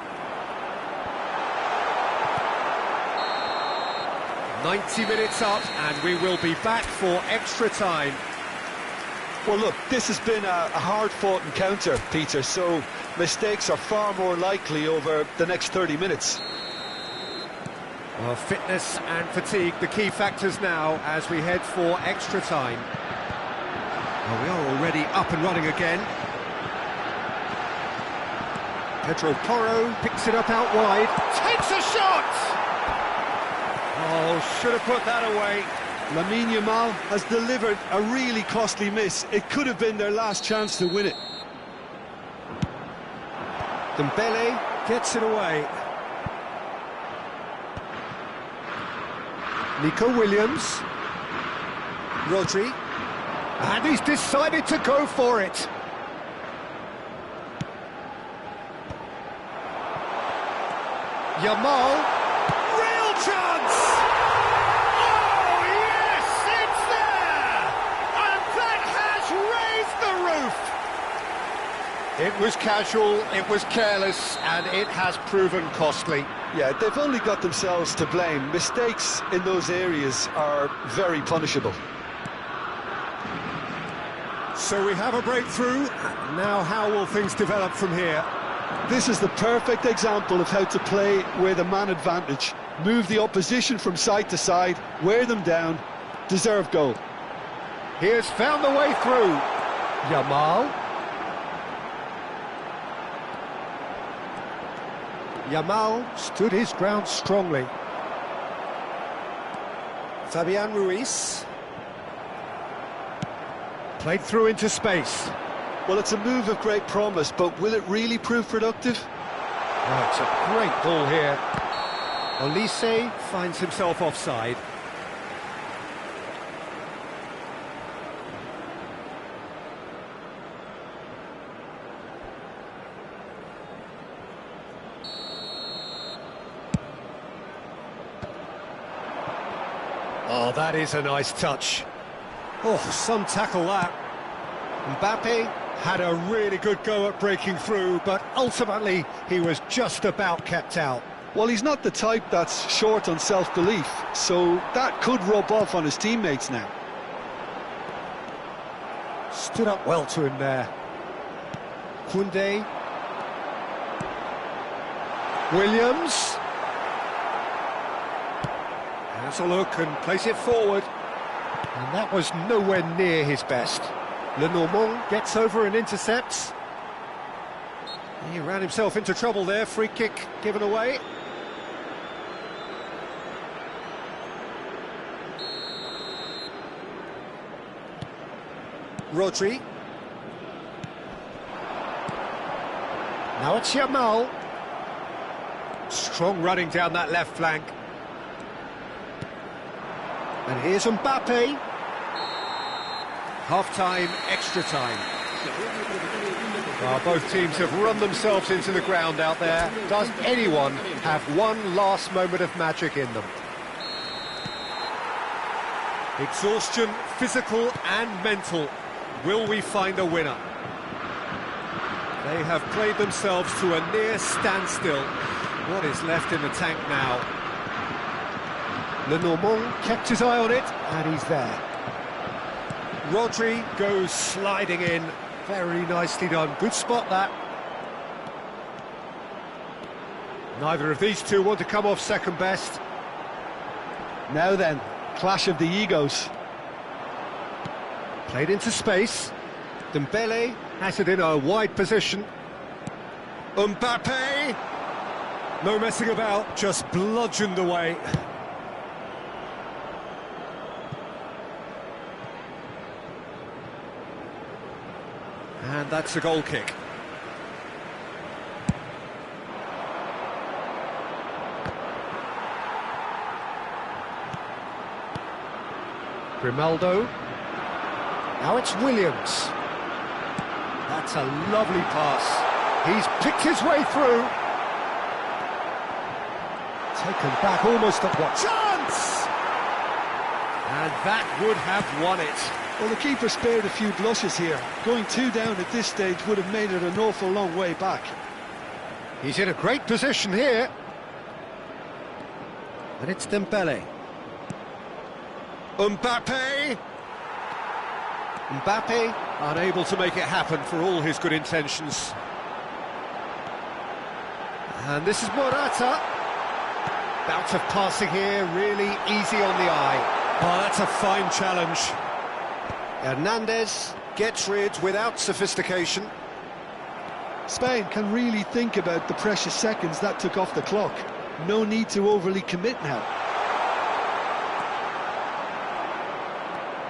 90 minutes up, and we will be back for extra time. Well, look, this has been a hard-fought encounter, Peter, so mistakes are far more likely over the next 30 minutes. Well, fitness and fatigue, the key factors now as we head for extra time. Well, we are already up and running again. Pedro Porro picks it up out wide, takes a shot! Oh, should have put that away. Lamine Yamal has delivered a really costly miss. It could have been their last chance to win it. Dembele gets it away. Nico Williams. Rodri. And he's decided to go for it. Yamal. Real chance! Oh, yes, it's there! And that has raised the roof! It was casual, it was careless, and it has proven costly. Yeah, they've only got themselves to blame. Mistakes in those areas are very punishable. So we have a breakthrough. Now how will things develop from here? This is the perfect example of how to play with a man advantage. Move the opposition from side to side, wear them down, deserve goal. He has found the way through. Yamal. Yamal stood his ground strongly. Fabian Ruiz. Played through into space. Well, it's a move of great promise, but will it really prove productive? Oh, it's a great ball here. Olise finds himself offside. Oh, that is a nice touch. Oh, some tackle that. Mbappe had a really good go at breaking through, but ultimately he was just about kept out. Well, he's not the type that's short on self-belief, so that could rub off on his teammates now. Stood up well to him there. Koundé. Williams. Has a look and plays it forward. And that was nowhere near his best. Lenormand gets over and intercepts. He ran himself into trouble there, free kick given away. Rodri. Now it's Yamal. Strong running down that left flank. And here's Mbappe. Half-time, extra time. Both teams have run themselves into the ground out there. Does anyone have one last moment of magic in them? Exhaustion, physical and mental. Will we find a winner? They have played themselves to a near standstill. What is left in the tank now? Lenormand kept his eye on it, and he's there. Rodri goes sliding in. Very nicely done. Good spot, that. Neither of these two want to come off second best. Now then, clash of the egos. Played into space. Dembele has it in a wide position. Mbappe! No messing about, just bludgeoned away. And that's a goal kick. Grimaldo. Now it's Williams. That's a lovely pass. He's picked his way through. Taken back almost at what? Chance! And that would have won it. Well, the keeper spared a few blushes here. Going 2 down at this stage would have made it an awful long way back. He's in a great position here. And it's Dembele. Mbappe! Mbappe unable to make it happen for all his good intentions. And this is Morata. Bout of passing here, really easy on the eye. Oh, that's a fine challenge. Hernandez gets rid without sophistication. Spain can really think about the precious seconds that took off the clock. No need to overly commit now.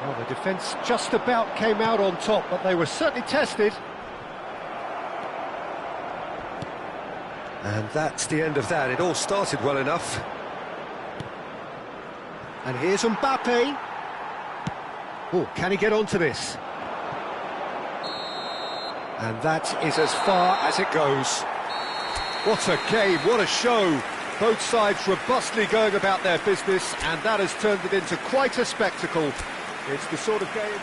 Well, the defence just about came out on top, but they were certainly tested. And that's the end of that. It all started well enough. And here's Mbappe. Oh, can he get onto this? And that is as far as it goes. What a game, what a show. Both sides robustly going about their business, and that has turned it into quite a spectacle. It's the sort of game...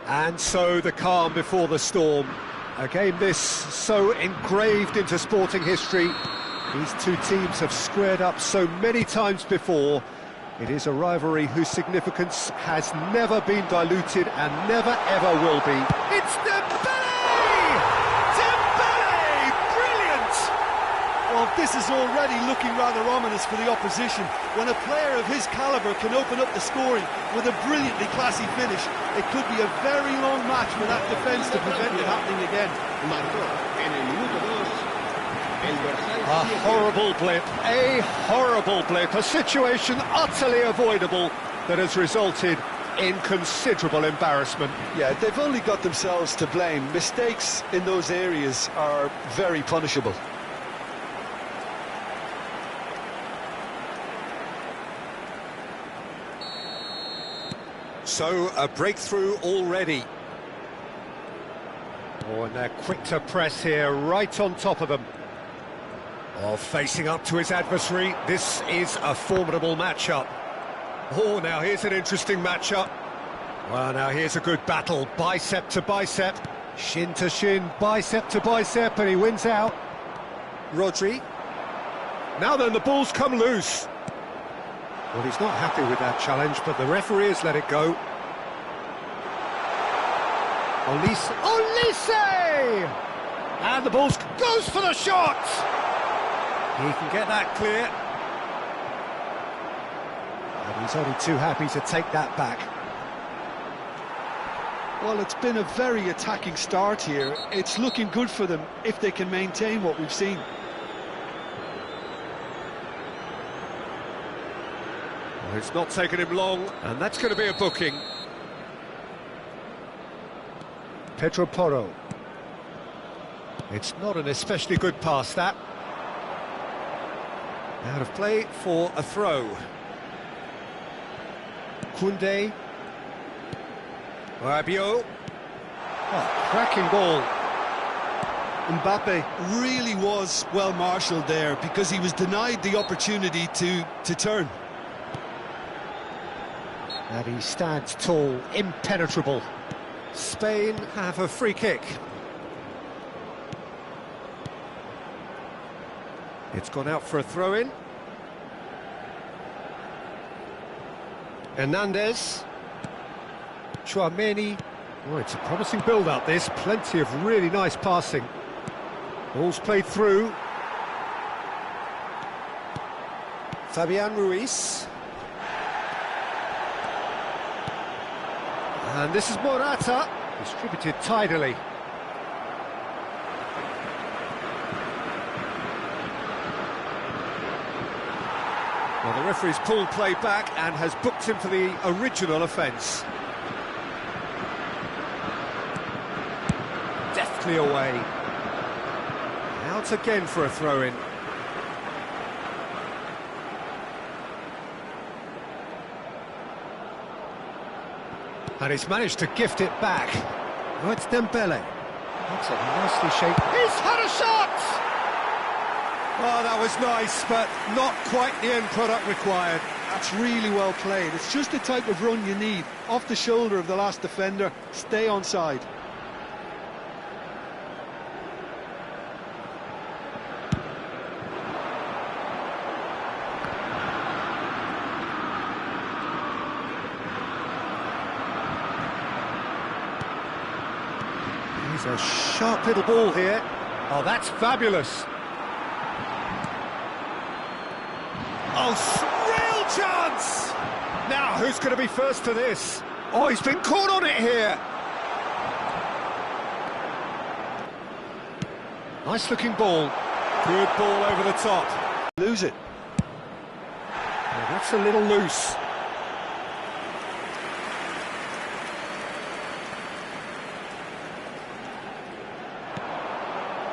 And so the calm before the storm. A game this so engraved into sporting history. These two teams have squared up so many times before. It is a rivalry whose significance has never been diluted and never ever will be. It's Dembele! Dembele! Brilliant! Well, this is already looking rather ominous for the opposition. When a player of his calibre can open up the scoring with a brilliantly classy finish, it could be a very long match for that defence to prevent it happening again. A horrible blip, a situation utterly avoidable that has resulted in considerable embarrassment. Yeah, they've only got themselves to blame. Mistakes in those areas are very punishable. So, a breakthrough already. Oh, and they're quick to press here, right on top of them. Oh, facing up to his adversary, this is a formidable matchup. Oh, now here's an interesting matchup. Well, now here's a good battle, bicep to bicep, shin to shin, bicep to bicep, and he wins out. Rodri. Now then, the ball's come loose. Well, he's not happy with that challenge, but the referee has let it go. Olise! And the ball goes for the shot! He can get that clear. And he's only too happy to take that back. Well, it's been a very attacking start here. It's looking good for them if they can maintain what we've seen. Well, it's not taken him long, and that's going to be a booking. Pedro Porro. It's not an especially good pass, that. Out of play for a throw. Koundé. Rabiot. Oh, cracking ball. Mbappe really was well marshalled there because he was denied the opportunity to turn. And he stands tall, impenetrable. Spain have a free kick. It's gone out for a throw-in. Hernandez. Chouameni. Oh, it's a promising build-up, this. Plenty of really nice passing. Ball's played through. Fabian Ruiz. And this is Morata. Distributed tidily. Well, the referee's pulled play back and has booked him for the original offence. Deftly away. Out again for a throw-in. And he's managed to gift it back. Oh, it's Dembele. That's it, nicely shaped. He's had a shot! Oh, that was nice, but not quite the end product required. That's really well played. It's just the type of run you need. Off the shoulder of the last defender, stay onside. He's a sharp little ball here. Oh, that's fabulous. Oh, real chance! Now, who's going to be first to this? Oh, he's been caught on it here. Nice looking ball. Good ball over the top. Lose it. Oh, that's a little loose.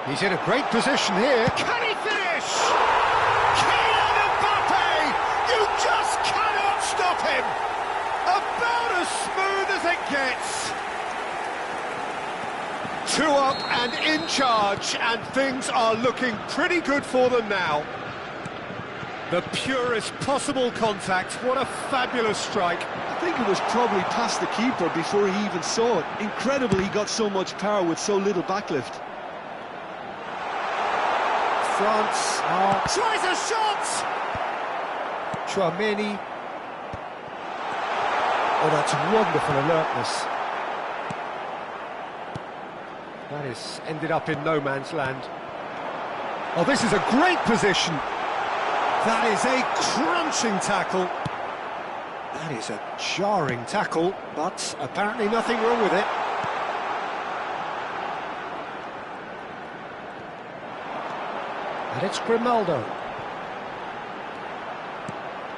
He's in a great position here. Can he finish? Kylian Mbappe! You just cannot stop him! About as smooth as it gets. 2 up and in charge, and things are looking pretty good for them now. The purest possible contact. What a fabulous strike. I think it was probably past the keeper before he even saw it. Incredible he got so much power with so little backlift. France tries a shot! Chouameni. Oh, that's wonderful alertness. That is ended up in no man's land. Oh, this is a great position. That is a crunching tackle. That is a jarring tackle, but apparently nothing wrong with it. And it's Grimaldo.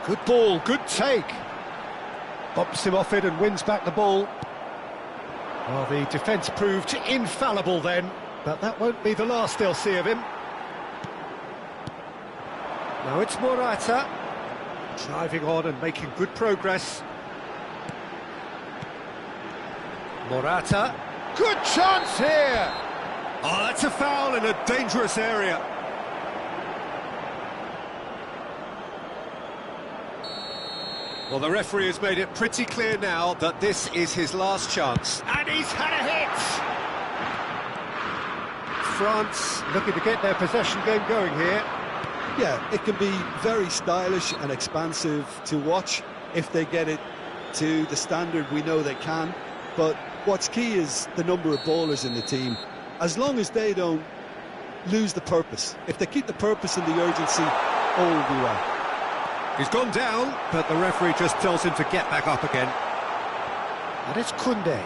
Good ball, good take. Bumps him off it and wins back the ball. Well, the defence proved infallible then, but that won't be the last they'll see of him. Now it's Morata, driving on and making good progress. Morata, good chance here! Oh, that's a foul in a dangerous area. Well, the referee has made it pretty clear now that this is his last chance. And he's had a hit! France looking to get their possession game going here. Yeah, it can be very stylish and expansive to watch if they get it to the standard we know they can. But what's key is the number of ballers in the team. As long as they don't lose the purpose. If they keep the purpose and the urgency, all will be well. He's gone down, but the referee just tells him to get back up again. And it's Koundé.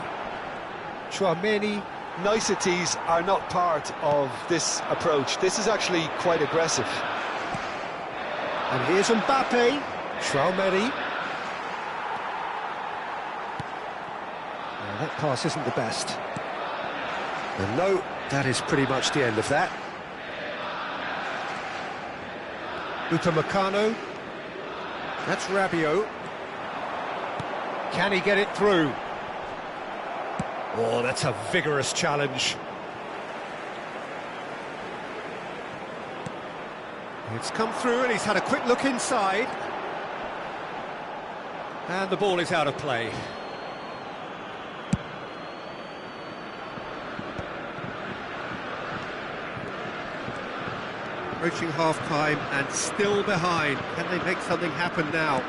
Chouameni. Niceties are not part of this approach. This is actually quite aggressive. And here's Mbappe. Chouameni. That pass isn't the best. And no, that is pretty much the end of that. Upamecano. That's Rabiot. Can he get it through? Oh, that's a vigorous challenge. It's come through and he's had a quick look inside. And the ball is out of play. Approaching half-time and still behind. Can they make something happen now?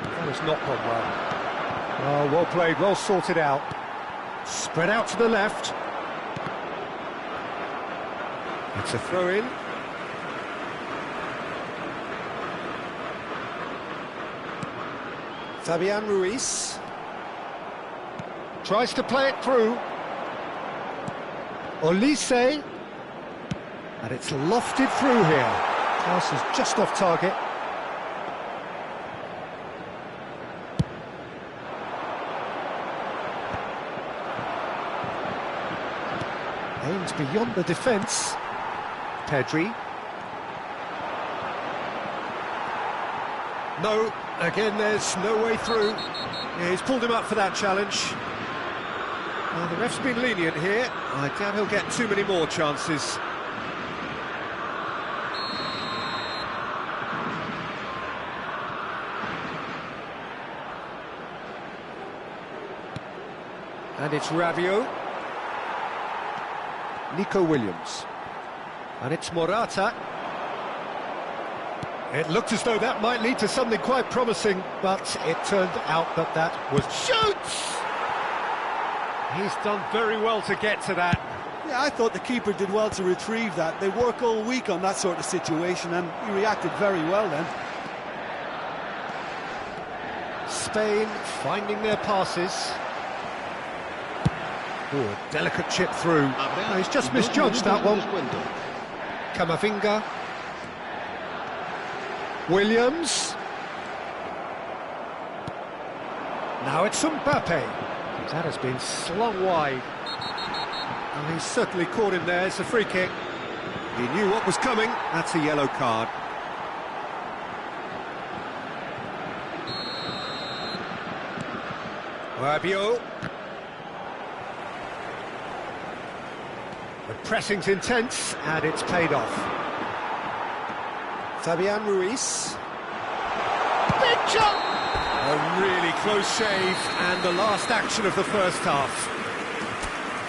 That has not gone well. Oh, well played, well sorted out. Spread out to the left. It's a throw-in. Fabian Ruiz tries to play it through. Olise, and it's lofted through here. Pass is just off target. Aims beyond the defence. Pedri. No, again there's no way through. Yeah, he's pulled him up for that challenge. Well, the ref's been lenient here. I doubt he'll get too many more chances. And it's Rabiot. Nico Williams. And it's Morata. It looked as though that might lead to something quite promising, but it turned out that that was... Shoots! He's done very well to get to that. Yeah, I thought the keeper did well to retrieve that. They work all week on that sort of situation, and he reacted very well then. Spain finding their passes. Oh, a delicate chip through. No, he's just misjudged that one. Camavinga. Williams. Now it's Mbappe. That has been slung wide. And he's certainly caught him there. It's a free kick. He knew what was coming. That's a yellow card. Rabiot. The pressing's intense, and it's paid off. Fabian Ruiz. Big jump! A really close shave, and the last action of the first half.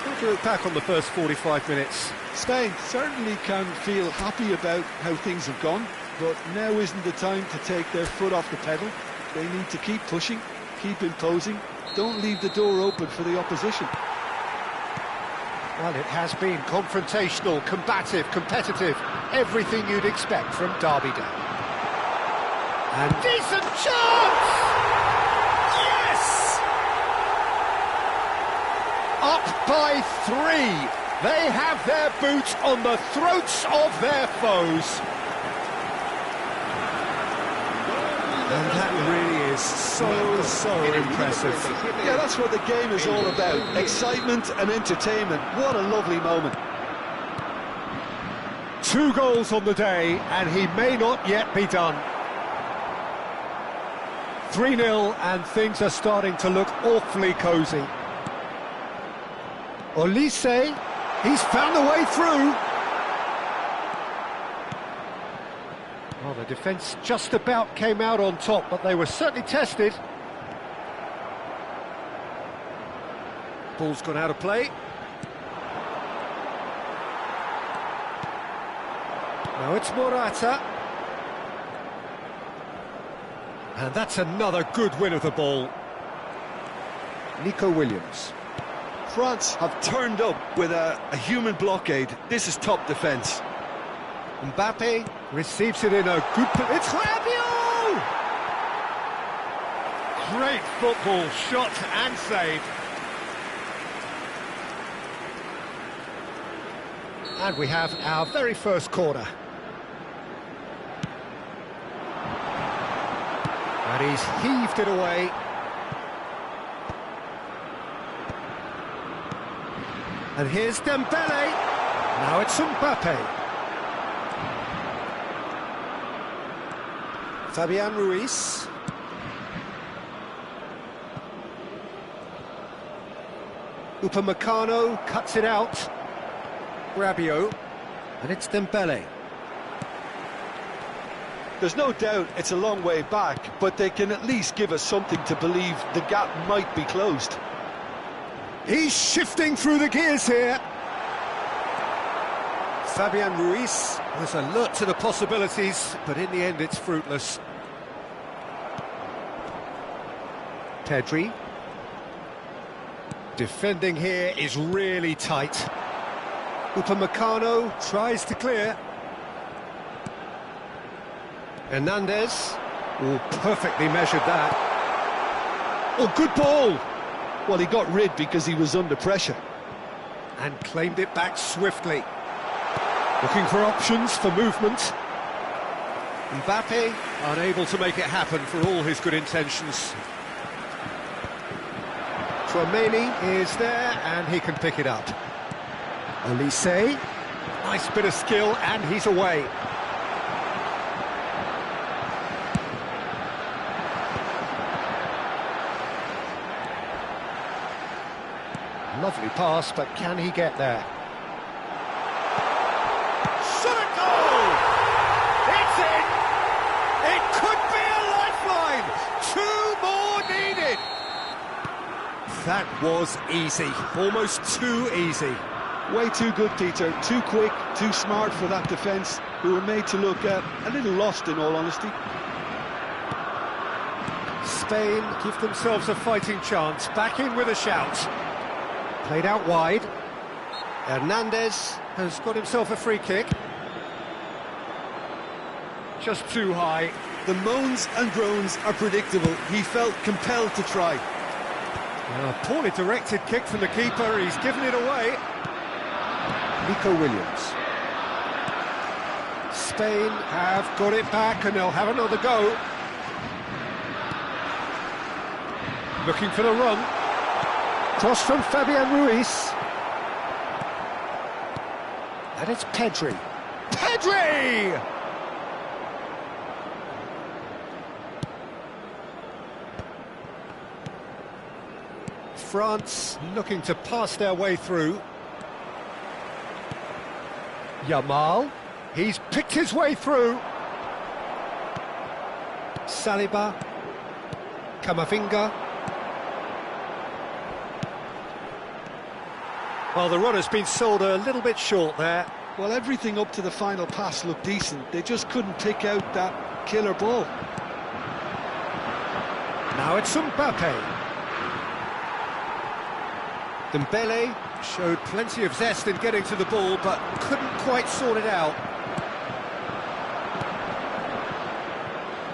How do you look back on the first 45 minutes? Spain certainly can feel happy about how things have gone, but now isn't the time to take their foot off the pedal. They need to keep pushing, keep imposing, don't leave the door open for the opposition. Well, it has been confrontational, combative, competitive, everything you'd expect from Derby Day. And decent chance! Yes! Up by 3. They have their boot on the throats of their foes. And that really is so impressive. Yeah, that's what the game is all about. Excitement and entertainment. What a lovely moment. 2 goals on the day, and he may not yet be done. 3-0, and things are starting to look awfully cosy. Olise, he's found a way through. Well, the defence just about came out on top, but they were certainly tested. Ball's gone out of play. Now it's Morata. And that's another good win of the ball. Nico Williams. France have turned up with a human blockade. This is top defence. Mbappe receives it in a good... It's Rabiot! Great football, shot and save. And we have our very first corner. And he's heaved it away. And here's Dembele. Now it's Mbappe. Fabian Ruiz. Upamecano cuts it out. Rabiot. And it's Dembele. There's no doubt it's a long way back, but they can at least give us something to believe the gap might be closed. He's shifting through the gears here. Fabian Ruiz was alert to the possibilities, but in the end it's fruitless. Pedri. Defending here is really tight. Upamecano tries to clear. Hernandez. Oh, perfectly measured that. Oh, good ball! Well, he got rid because he was under pressure. And claimed it back swiftly. Looking for options for movement. Mbappe unable to make it happen for all his good intentions. Tchouaméni is there and he can pick it up. Olise, nice bit of skill and he's away. Lovely pass, but can he get there? Shot a goal! It's in! It could be a lifeline! 2 more needed! That was easy, almost too easy. Way too good, Peter. Too quick, too smart for that defence, who were made to look a little lost, in all honesty. Spain give themselves a fighting chance, back in with a shout. Played out wide. Hernandez has got himself a free kick. Just too high. The moans and groans are predictable. He felt compelled to try. A poorly directed kick from the keeper, he's given it away. Nico Williams. Spain have got it back and they'll have another go. Looking for the run. Cross from Fabian Ruiz. And it's Pedri. Pedri! France looking to pass their way through. Yamal, he's picked his way through. Saliba, Camavinga. Well, the run has been sold a little bit short there. Well, everything up to the final pass looked decent. They just couldn't pick out that killer ball. Now it's Mbappe. Dembele showed plenty of zest in getting to the ball, but couldn't quite sort it out.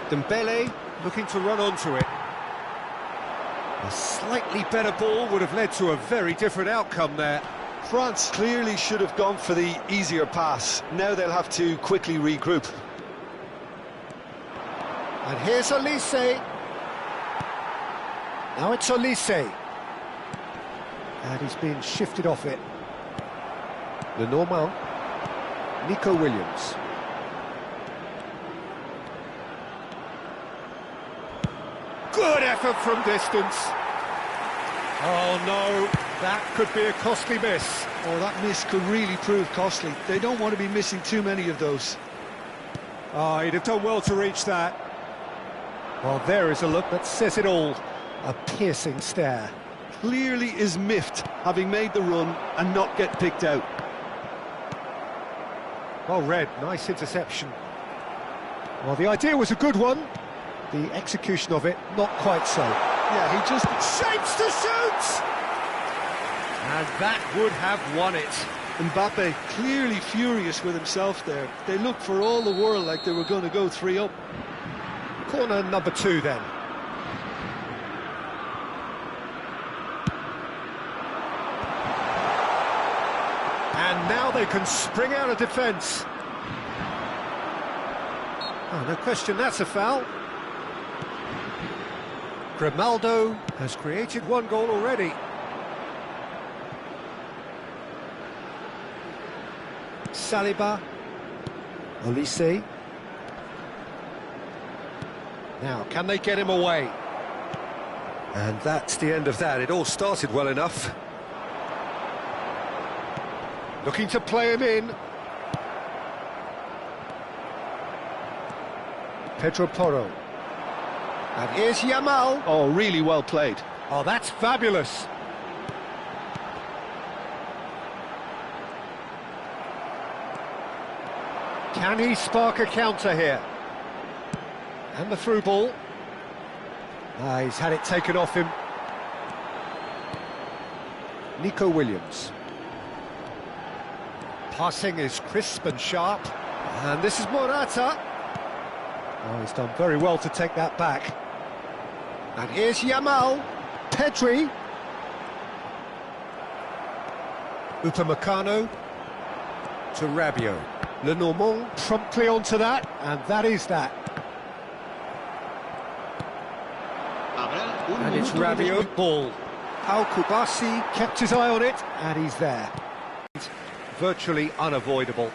Dembele looking to run onto it. A slightly better ball would have led to a very different outcome there. France clearly should have gone for the easier pass. Now they'll have to quickly regroup. And here's Olise. Now it's Olise. And he's been shifted off it. Lenormand. Nico Williams. Good effort from distance. Oh no, that could be a costly miss. Oh, that miss could really prove costly. They don't want to be missing too many of those. Oh, he'd have done well to reach that. Well, there is a look that says it all. A piercing stare. Clearly is miffed, having made the run and not get picked out. Well read, nice interception. Well, the idea was a good one. The execution of it, not quite so. Yeah, he just shapes to shoot! And that would have won it. Mbappe clearly furious with himself there. They looked for all the world like they were going to go 3 up. Corner number 2 then. And now they can spring out of defence. Oh, no question, that's a foul. Grimaldo has created 1 goal already. Saliba. Olise. Now, can they get him away? And that's the end of that. It all started well enough. Looking to play him in. Pedro Porro. And here's Yamal. Oh, really well played. Oh, that's fabulous. Can he spark a counter here? And the through ball. He's had it taken off him. Nico Williams. Passing is crisp and sharp. And this is Morata. Oh, he's done very well to take that back. And here's Yamal. Pedri. Upamecano to Rabiot. Lenormand promptly onto that, and that is that. And it's Rabiot. Ball. Al-Kubasi kept his eye on it, and he's there. It's virtually unavoidable.